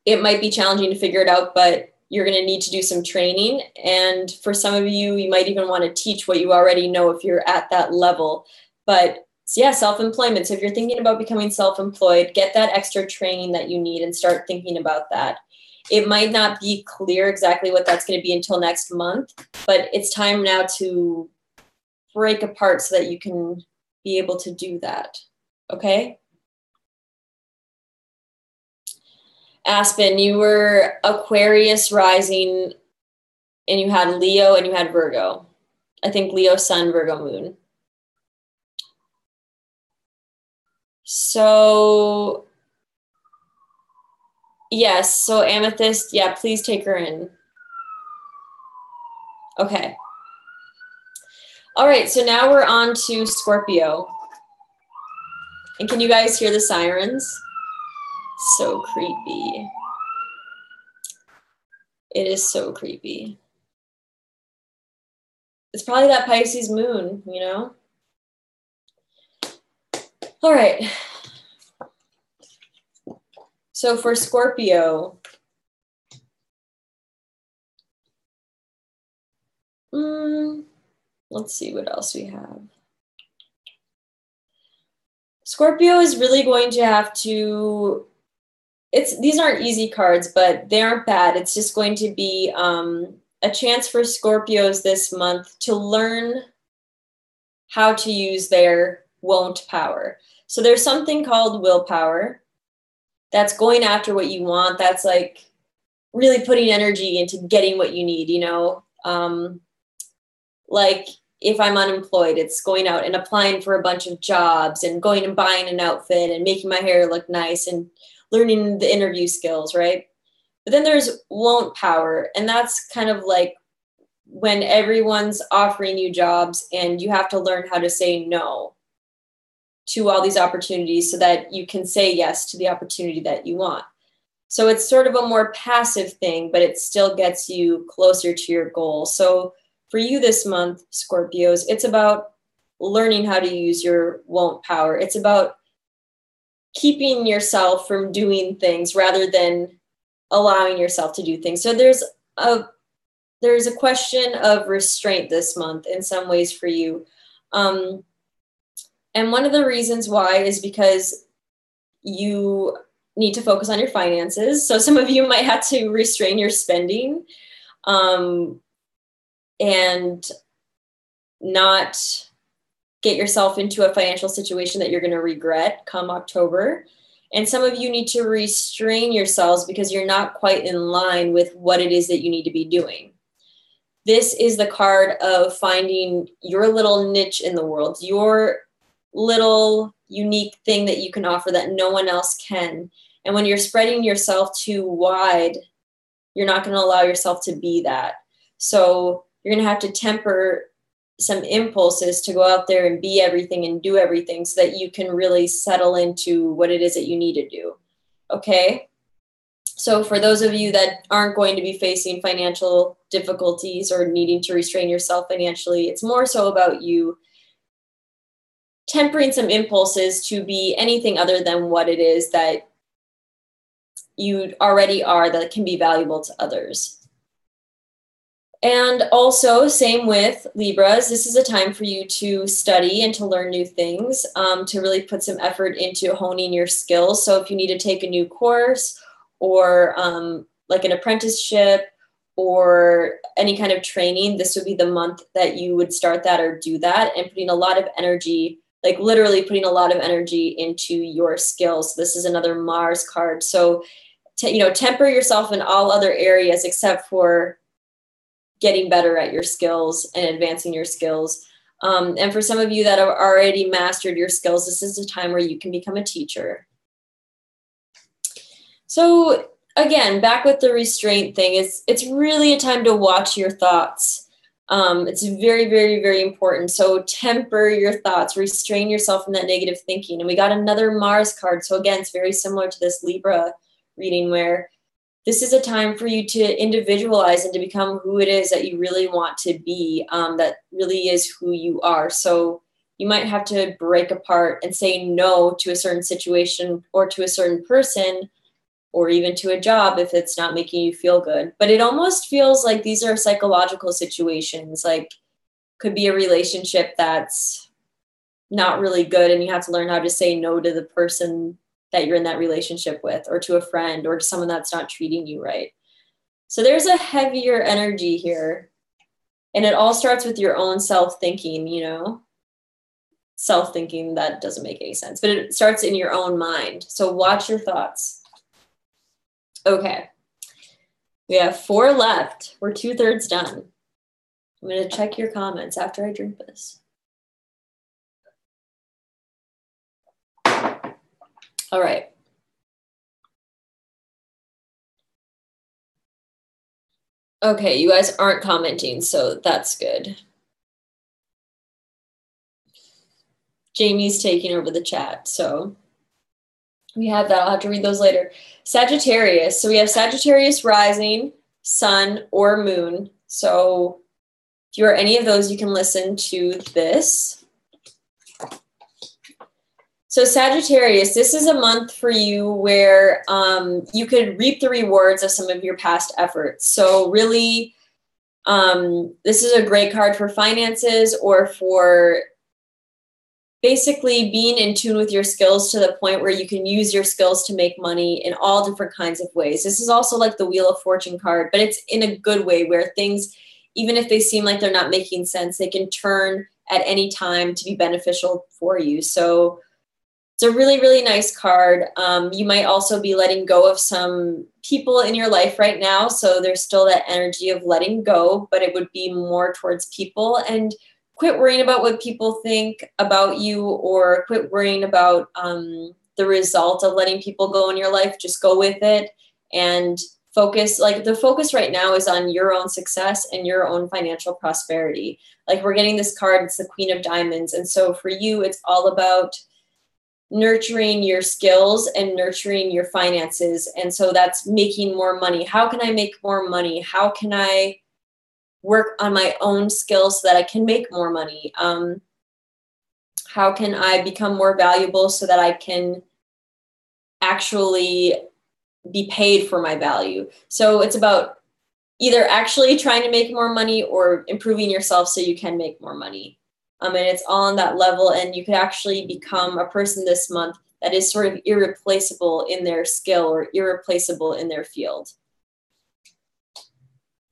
A: it might be challenging to figure it out, but you're going to need to do some training. And for some of you, you might even want to teach what you already know if you're at that level. But So yeah, self-employment. So if you're thinking about becoming self-employed, get that extra training that you need and start thinking about that. It might not be clear exactly what that's going to be until next month, but it's time now to break apart so that you can be able to do that. Okay? Aspen, you were Aquarius rising and you had Leo and you had Virgo. I think Leo sun, Virgo moon. So yes, so Amethyst, yeah, please take her in. Okay. All right, so now we're on to Scorpio. And can you guys hear the sirens? So creepy. It is so creepy. It's probably that Pisces moon, you know? All right. So for Scorpio, let's see what else we have. Scorpio is really going to have to, these aren't easy cards, but they aren't bad. It's just going to be a chance for Scorpios this month to learn how to use their won't power. So there's something called willpower that's going after what you want. That's like really putting energy into getting what you need, you know? Like if I'm unemployed, it's going out and applying for a bunch of jobs and going and buying an outfit and making my hair look nice and learning the interview skills, right? But then there's won't power, and that's kind of like when everyone's offering you jobs and you have to learn how to say no to all these opportunities so that you can say yes to the opportunity that you want. So it's sort of a more passive thing, but it still gets you closer to your goal. So for you this month, Scorpios, it's about learning how to use your won't power. It's about keeping yourself from doing things rather than allowing yourself to do things. So there's a question of restraint this month in some ways for you. And one of the reasons why is because you need to focus on your finances. So some of you might have to restrain your spending and not get yourself into a financial situation that you're going to regret come October. And some of you need to restrain yourselves because you're not quite in line with what it is that you need to be doing. This is the card of finding your little niche in the world, your little unique thing that you can offer that no one else can. And when you're spreading yourself too wide, you're not going to allow yourself to be that. So you're going to have to temper some impulses to go out there and be everything and do everything so that you can really settle into what it is that you need to do. Okay? So for those of you that aren't going to be facing financial difficulties or needing to restrain yourself financially, it's more so about you tempering some impulses to be anything other than what it is that you already are that can be valuable to others. And also, same with Libras, this is a time for you to study and to learn new things, to really put some effort into honing your skills. So if you need to take a new course or like an apprenticeship or any kind of training, this would be the month that you would start that or do that, and putting a lot of energy, like literally putting a lot of energy into your skills. This is another Mars card. So, temper yourself in all other areas except for getting better at your skills and advancing your skills. And for some of you that have already mastered your skills, this is a time where you can become a teacher. So again, back with the restraint thing, it's really a time to watch your thoughts. It's very, very, very important. So temper your thoughts, restrain yourself from that negative thinking. And we got another Mars card. So again, it's very similar to this Libra reading where this is a time for you to individualize and to become who it is that you really want to be, that really is who you are. So you might have to break apart and say no to a certain situation or to a certain person or even to a job if it's not making you feel good. But it almost feels like these are psychological situations, like could be a relationship that's not really good, and you have to learn how to say no to the person that you're in that relationship with, or to a friend, or to someone that's not treating you right. So there's a heavier energy here. And it all starts with your own self-thinking, you know, self-thinking, that doesn't make any sense, but it starts in your own mind. So watch your thoughts. Okay. We have 4 left. We're 2/3 done. I'm going to check your comments after I drink this. All right. Okay, you guys aren't commenting, so that's good. Jamie's taking over the chat, so we have that. I'll have to read those later. Sagittarius. So we have Sagittarius rising, sun, or moon. So if you're any of those, you can listen to this. So Sagittarius, this is a month for you where you could reap the rewards of some of your past efforts. So really, this is a great card for finances, or for basically being in tune with your skills to the point where you can use your skills to make money in all different kinds of ways. This is also like the Wheel of Fortune card, but it's in a good way, where things, even if they seem like they're not making sense, they can turn at any time to be beneficial for you. So it's a really, really nice card. You might also be letting go of some people in your life right now. So there's still that energy of letting go, but it would be more towards people. And quit worrying about what people think about you, or quit worrying about the result of letting people go in your life. Just go with it and focus. Like, the focus right now is on your own success and your own financial prosperity. Like, we're getting this card, it's the Queen of Diamonds. And so for you, it's all about nurturing your skills and nurturing your finances. And so that's making more money. How can I make more money? How can I work on my own skills so that I can make more money? How can I become more valuable so that I can actually be paid for my value? So it's about either actually trying to make more money or improving yourself so you can make more money. And it's all on that level. And you could actually become a person this month that is sort of irreplaceable in their skill, or irreplaceable in their field.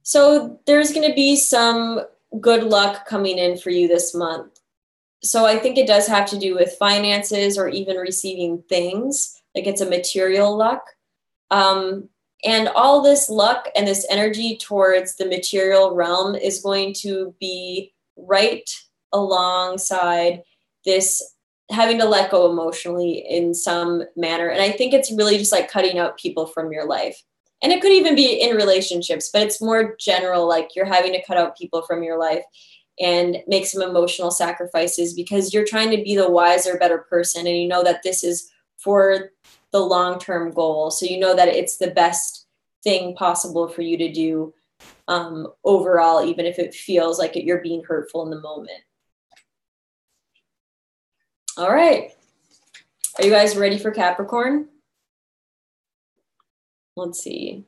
A: So there's going to be some good luck coming in for you this month. So I think it does have to do with finances, or even receiving things. Like, it's a material luck. And all this luck and this energy towards the material realm is going to be right alongside this having to let go emotionally in some manner. And I think it's really just like cutting out people from your life. And it could even be in relationships, but it's more general, like you're having to cut out people from your life and make some emotional sacrifices, because you're trying to be the wiser, better person. And you know that this is for the long-term goal. So you know that it's the best thing possible for you to do overall, even if it feels like you're being hurtful in the moment. All right. Are you guys ready for Capricorn? Let's see.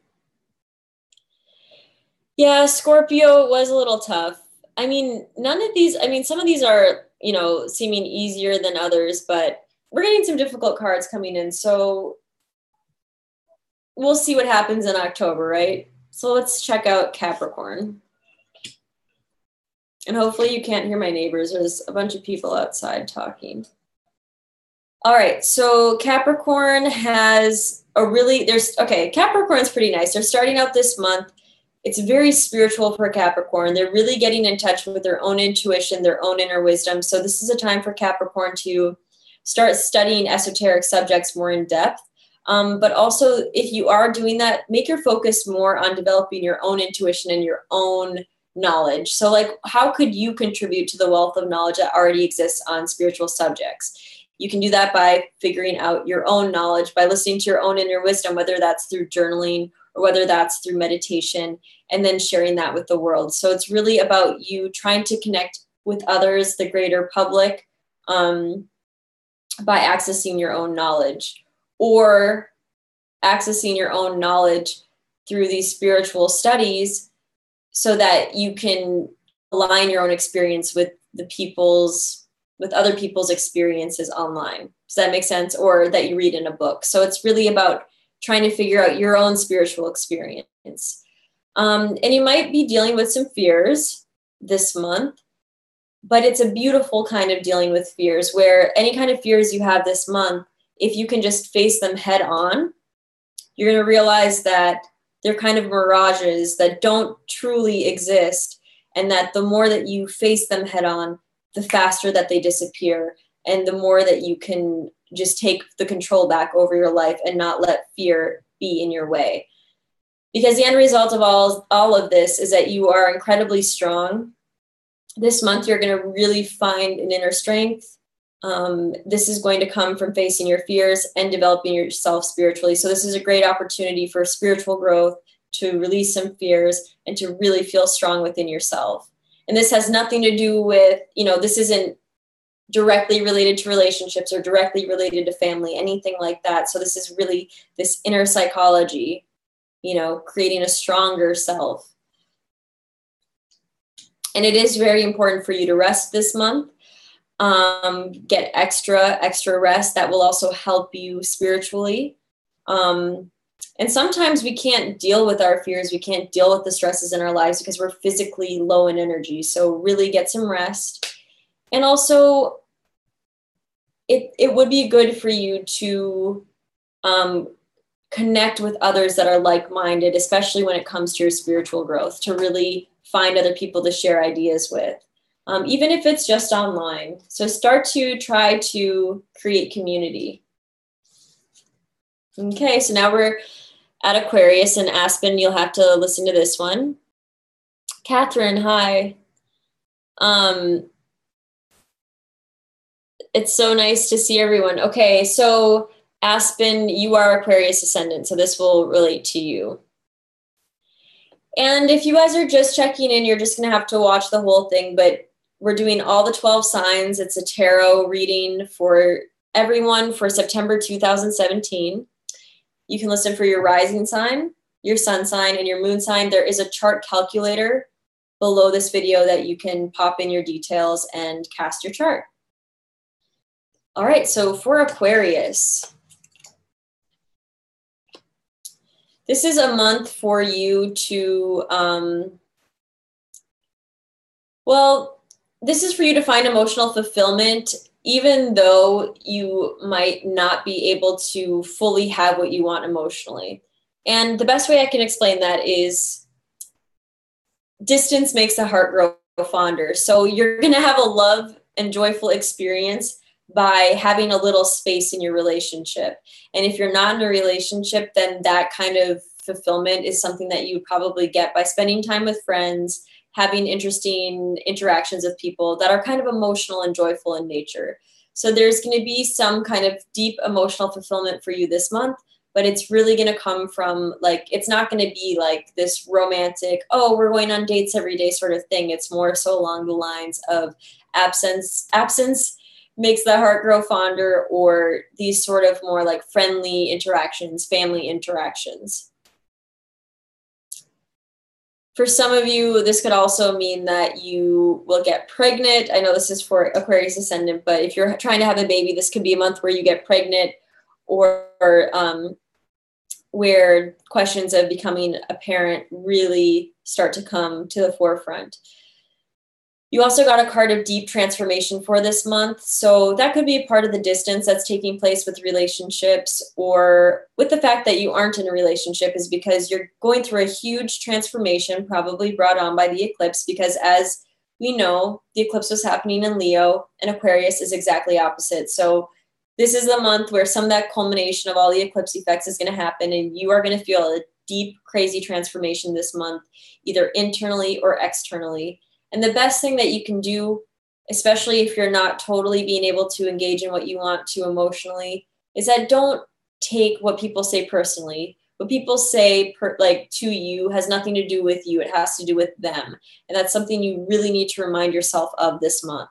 A: Yeah, Scorpio was a little tough. I mean, none of these, I mean, some of these are, you know, seeming easier than others, but we're getting some difficult cards coming in. So we'll see what happens in October, right? So let's check out Capricorn. And hopefully you can't hear my neighbors. There's a bunch of people outside talking. All right, so Capricorn has a really, Capricorn's pretty nice. They're starting out this month. It's very spiritual for Capricorn. They're really getting in touch with their own intuition, their own inner wisdom. So this is a time for Capricorn to start studying esoteric subjects more in depth. But also, if you are doing that, make your focus more on developing your own intuition and your own knowledge. So like, how could you contribute to the wealth of knowledge that already exists on spiritual subjects? You can do that by figuring out your own knowledge, by listening to your own inner wisdom, whether that's through journaling or whether that's through meditation, and then sharing that with the world. So it's really about you trying to connect with others, the greater public, by accessing your own knowledge, or accessing your own knowledge through these spiritual studies so that you can align your own experience with the people's with other people's experiences online. Does that make sense? Or that you read in a book. So it's really about trying to figure out your own spiritual experience. And you might be dealing with some fears this month, but it's a beautiful kind of dealing with fears, where any kind of fears you have this month, if you can just face them head on, you're going to realize that they're kind of mirages that don't truly exist, and that the more that you face them head on, the faster that they disappear, and the more that you can just take the control back over your life and not let fear be in your way. Because the end result of all of this is that you are incredibly strong. This month, you're going to really find an inner strength. This is going to come from facing your fears and developing yourself spiritually. So this is a great opportunity for spiritual growth, to release some fears and to really feel strong within yourself. And this has nothing to do with, this isn't directly related to relationships or directly related to family, anything like that. So this is really this inner psychology, creating a stronger self. And it is very important for you to rest this month. Get extra rest. That will also help you spiritually. And sometimes we can't deal with our fears. We can't deal with the stresses in our lives because we're physically low in energy. So really get some rest. And also, it would be good for you to connect with others that are like-minded, especially when it comes to your spiritual growth, to really find other people to share ideas with, even if it's just online. So start to try to create community. Okay, so now we're at Aquarius, and Aspen, you'll have to listen to this one. Catherine, hi. It's so nice to see everyone. Okay, so Aspen, you are Aquarius ascendant, so this will relate to you. And if you guys are just checking in, you're just going to have to watch the whole thing, but we're doing all the 12 signs. It's a tarot reading for everyone for September 2017. You can listen for your rising sign, your sun sign, and your moon sign. There is a chart calculator below this video that you can pop in your details and cast your chart. All right, so for Aquarius, this is a month for you to, this is for you to find emotional fulfillment, even though you might not be able to fully have what you want emotionally. And the best way I can explain that is distance makes the heart grow fonder. So you're going to have a love and joyful experience by having a little space in your relationship. And if you're not in a relationship, then that kind of fulfillment is something that you probably get by spending time with friends, having interesting interactions with people that are kind of emotional and joyful in nature. So there's going to be some kind of deep emotional fulfillment for you this month, but it's really going to come from, it's not going to be like this romantic, oh, we're going on dates every day sort of thing. It's more so along the lines of absence makes the heart grow fonder, or these sort of more like friendly interactions, family interactions. For some of you, this could also mean that you will get pregnant. I know this is for Aquarius ascendant, but if you're trying to have a baby, this could be a month where you get pregnant, or where questions of becoming a parent really start to come to the forefront. You also got a card of deep transformation for this month. So that could be a part of the distance that's taking place with relationships, or with the fact that you aren't in a relationship, is because you're going through a huge transformation, probably brought on by the eclipse, because as we know, the eclipse was happening in Leo, and Aquarius is exactly opposite. So this is the month where some of that culmination of all the eclipse effects is going to happen, and you are going to feel a deep, crazy transformation this month, either internally or externally. And the best thing that you can do, especially if you're not totally being able to engage in what you want to emotionally, is that don't take what people say personally. What people say to you has nothing to do with you. It has to do with them. And that's something you really need to remind yourself of this month.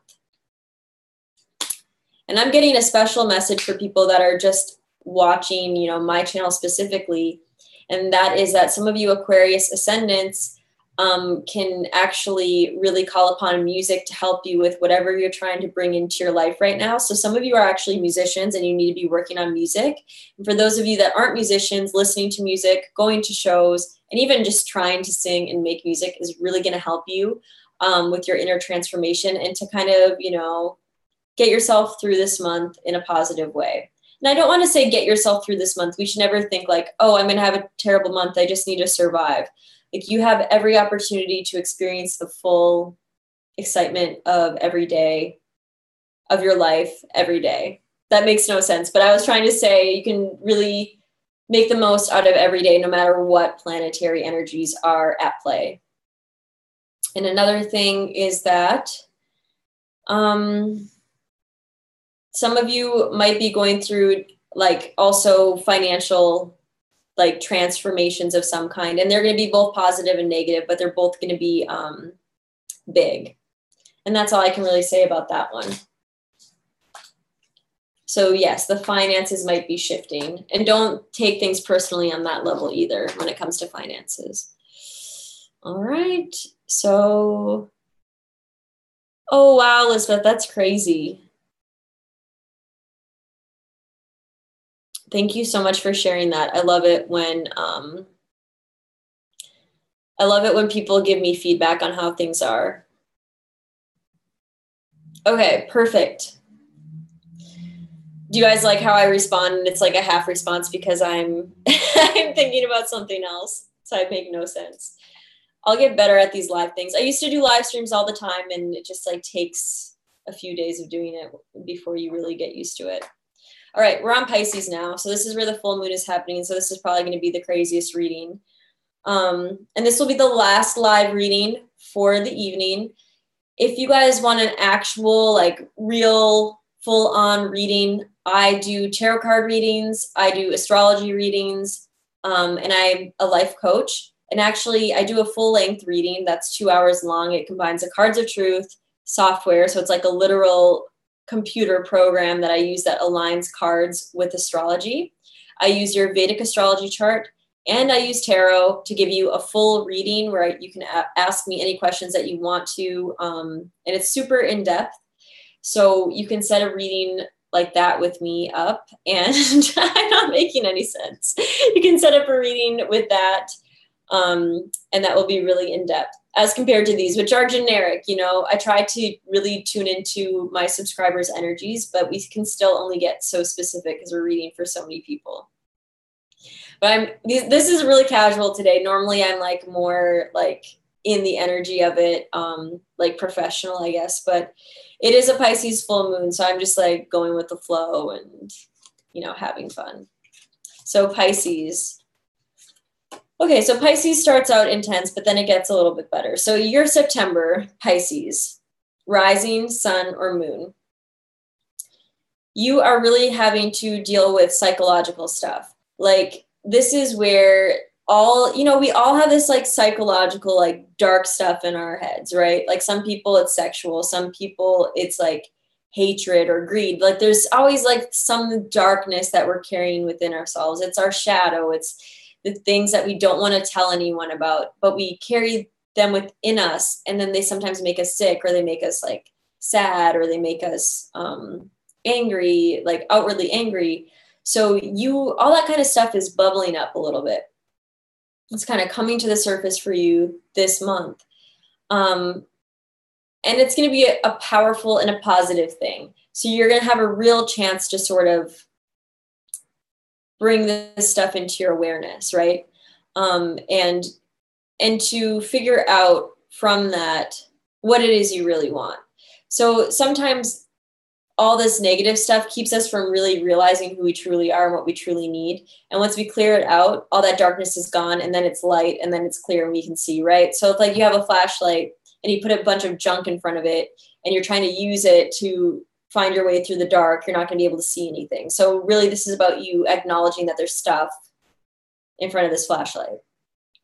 A: And I'm getting a special message for people that are just watching, my channel specifically. And that is that some of you Aquarius ascendants, can actually really call upon music to help you with whatever you're trying to bring into your life right now. So some of you are actually musicians and you need to be working on music. And for those of you that aren't musicians, listening to music, going to shows, and even just trying to sing and make music is really going to help you with your inner transformation and to kind of, you know, get yourself through this month in a positive way. And I don't want to say get yourself through this month. We should never think like, oh, I'm going to have a terrible month. I just need to survive. Like you have every opportunity to experience the full excitement of every day of your life every day. That makes no sense. But I was trying to say you can really make the most out of every day, no matter what planetary energies are at play. And another thing is that some of you might be going through like also financial like transformations of some kind, and they're going to be both positive and negative, but they're both going to be big. And that's all I can really say about that one. So yes, the finances might be shifting, and don't take things personally on that level either when it comes to finances. All right. So, oh wow, Elizabeth, that's crazy. Thank you so much for sharing that. I love it when people give me feedback on how things are. Okay, perfect. Do you guys like how I respond? And it's like a half response because I'm I'm thinking about something else. So I make no sense. I'll get better at these live things. I used to do live streams all the time, and it just like takes a few days of doing it before you really get used to it. All right, we're on Pisces now. So this is where the full moon is happening. So this is probably going to be the craziest reading. And this will be the last live reading for the evening. If you guys want an actual, like real full-on reading, I do tarot card readings, I do astrology readings, and I'm a life coach. And actually, I do a full-length reading that's 2 hours long. It combines the Cards of Truth software. So it's like a literal computer program that I use that aligns cards with astrology. I use your Vedic astrology chart, and I use tarot to give you a full reading where you can ask me any questions that you want to. And it's super in-depth. So you can set a reading like that with me up, and I'm not making any sense. You can set up a reading with that, and that will be really in-depth as compared to these, which are generic. You know, I try to really tune into my subscribers' energies, but we can still only get so specific because we're reading for so many people. But this is really casual today. Normally I'm like more like in the energy of it, like professional, I guess, but it is a Pisces full moon. So I'm just like going with the flow and, you know, having fun. So Pisces. Okay, so Pisces starts out intense, but then it gets a little bit better. So your September, Pisces, rising, sun, or moon. You are really having to deal with psychological stuff. Like this is where we all have this like psychological, like dark stuff in our heads, right? Like some people it's sexual, some people it's like hatred or greed. Like there's always like some darkness that we're carrying within ourselves. It's our shadow. It's the things that we don't want to tell anyone about, but we carry them within us. And then they sometimes make us sick, or they make us like sad, or they make us angry, like outwardly angry. So all that kind of stuff is bubbling up a little bit. It's kind of coming to the surface for you this month. And it's going to be a powerful and a positive thing. So you're going to have a real chance to sort of bring this stuff into your awareness, right? And to figure out from that what it is you really want. So sometimes all this negative stuff keeps us from really realizing who we truly are and what we truly need. And once we clear it out, all that darkness is gone, and then it's light, and then it's clear and we can see, right? So it's like you have a flashlight and you put a bunch of junk in front of it and you're trying to use it to find your way through the dark. You're not going to be able to see anything. So really this is about you acknowledging that there's stuff in front of this flashlight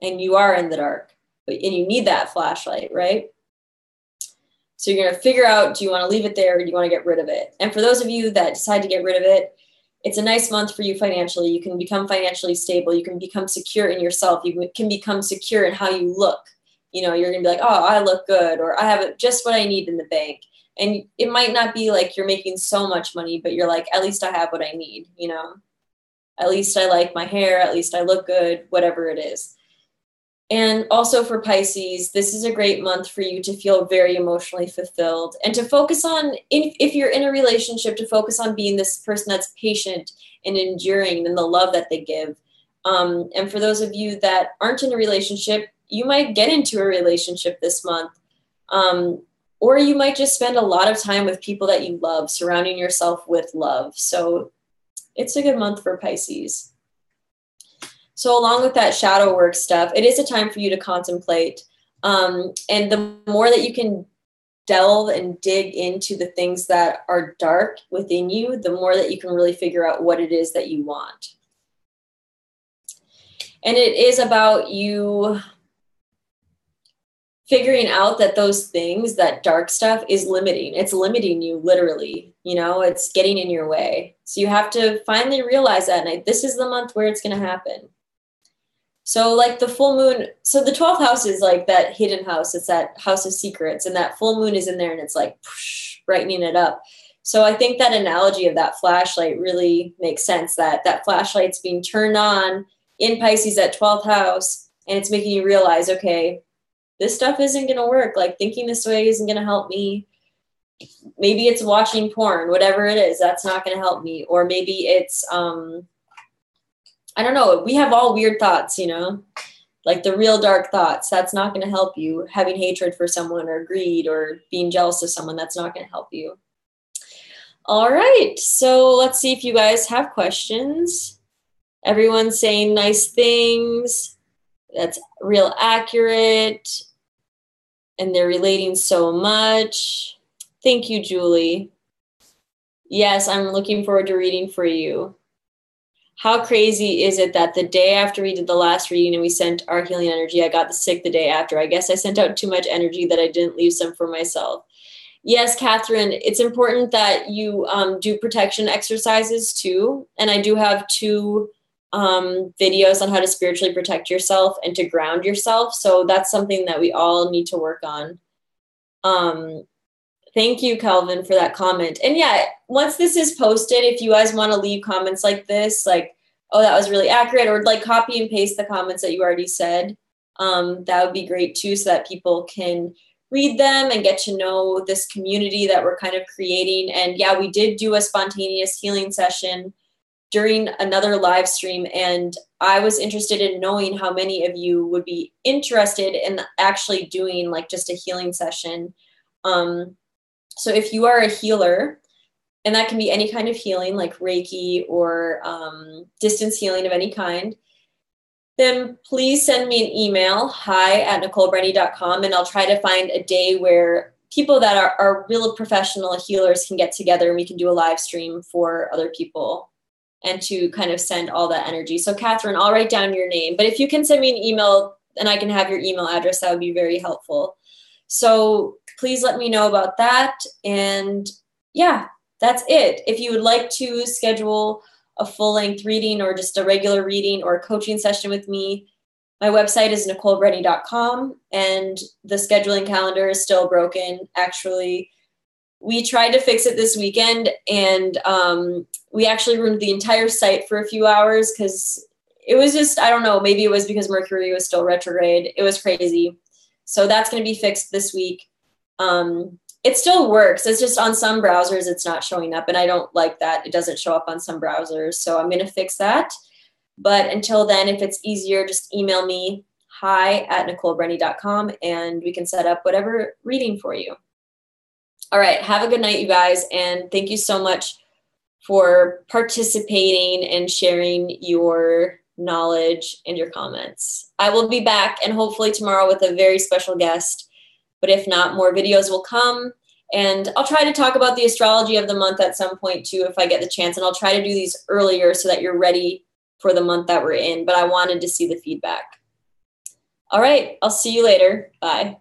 A: and you are in the dark, and you need that flashlight, right? So you're going to figure out, do you want to leave it there, or do you want to get rid of it? And for those of you that decide to get rid of it, it's a nice month for you financially. You can become financially stable. You can become secure in yourself. You can become secure in how you look. you're going to be like, oh, I look good, or I have just what I need in the bank. And it might not be like you're making so much money, but you're like, at least I have what I need, at least I like my hair, at least I look good, whatever it is. And also for Pisces, this is a great month for you to feel very emotionally fulfilled and to focus on, if you're in a relationship, to focus on being this person that's patient and enduring and the love that they give. And for those of you that aren't in a relationship, you might get into a relationship this month. Or you might just spend a lot of time with people that you love, surrounding yourself with love. So it's a good month for Pisces. So along with that shadow work stuff, it is a time for you to contemplate. And the more that you can delve and dig into the things that are dark within you, the more that you can really figure out what it is that you want. And it is about you figuring out that those things, that dark stuff, is limiting. It's limiting you, literally. It's getting in your way. So you have to finally realize that. And this is the month where it's going to happen. So like the full moon, so the 12th house is like that hidden house. It's that house of secrets, and that full moon is in there, and it's like brightening it up. So I think that analogy of that flashlight really makes sense, that flashlight's being turned on in Pisces at 12th house, and it's making you realize, okay, this stuff isn't going to work. Like thinking this way isn't going to help me. Maybe it's watching porn, whatever it is, that's not going to help me. Or maybe it's, I don't know. We have all weird thoughts, like the real dark thoughts. That's not going to help you. Having hatred for someone, or greed, or being jealous of someone, that's not going to help you. All right. So let's see if you guys have questions. Everyone's saying nice things. That's real accurate. And they're relating so much. Thank you, Julie. Yes, I'm looking forward to reading for you. How crazy is it that the day after we did the last reading and we sent our healing energy, I got sick the day after? I guess I sent out too much energy that I didn't leave some for myself. Yes, Catherine, it's important that you do protection exercises too. And I do have 2 videos on how to spiritually protect yourself and to ground yourself. So that's something that we all need to work on. Thank you, Calvin, for that comment. And yeah, once this is posted, if you guys want to leave comments like this, like, oh, that was really accurate, or like copy and paste the comments that you already said, that would be great too, so that people can read them and get to know this community that we're kind of creating. And yeah, we did do a spontaneous healing session during another live stream, and I was interested in knowing how many of you would be interested in actually doing like just a healing session. So if you are a healer, and that can be any kind of healing like Reiki or distance healing of any kind, then please send me an email, hi@NicoleBrenny.com, and I'll try to find a day where people that are real professional healers can get together and we can do a live stream for other people and to kind of send all that energy. So Catherine, I'll write down your name, but if you can send me an email and I can have your email address, that would be very helpful. So please let me know about that. And yeah, that's it. If you would like to schedule a full-length reading or just a regular reading or a coaching session with me, my website is NicoleBrenny.com, and the scheduling calendar is still broken. Actually, we tried to fix it this weekend, and we actually ruined the entire site for a few hours because it was just, I don't know, maybe it was because Mercury was still retrograde. It was crazy. So that's going to be fixed this week. It still works. It's just on some browsers, it's not showing up. And I don't like that. It doesn't show up on some browsers. So I'm going to fix that. But until then, if it's easier, just email me, hi@NicoleBrenny.com, and we can set up whatever reading for you. All right. Have a good night, you guys. And thank you so much for participating and sharing your knowledge and your comments. I will be back, and hopefully tomorrow with a very special guest. But if not, more videos will come, and I'll try to talk about the astrology of the month at some point too, if I get the chance, and I'll try to do these earlier so that you're ready for the month that we're in, but I wanted to see the feedback. All right, I'll see you later. Bye.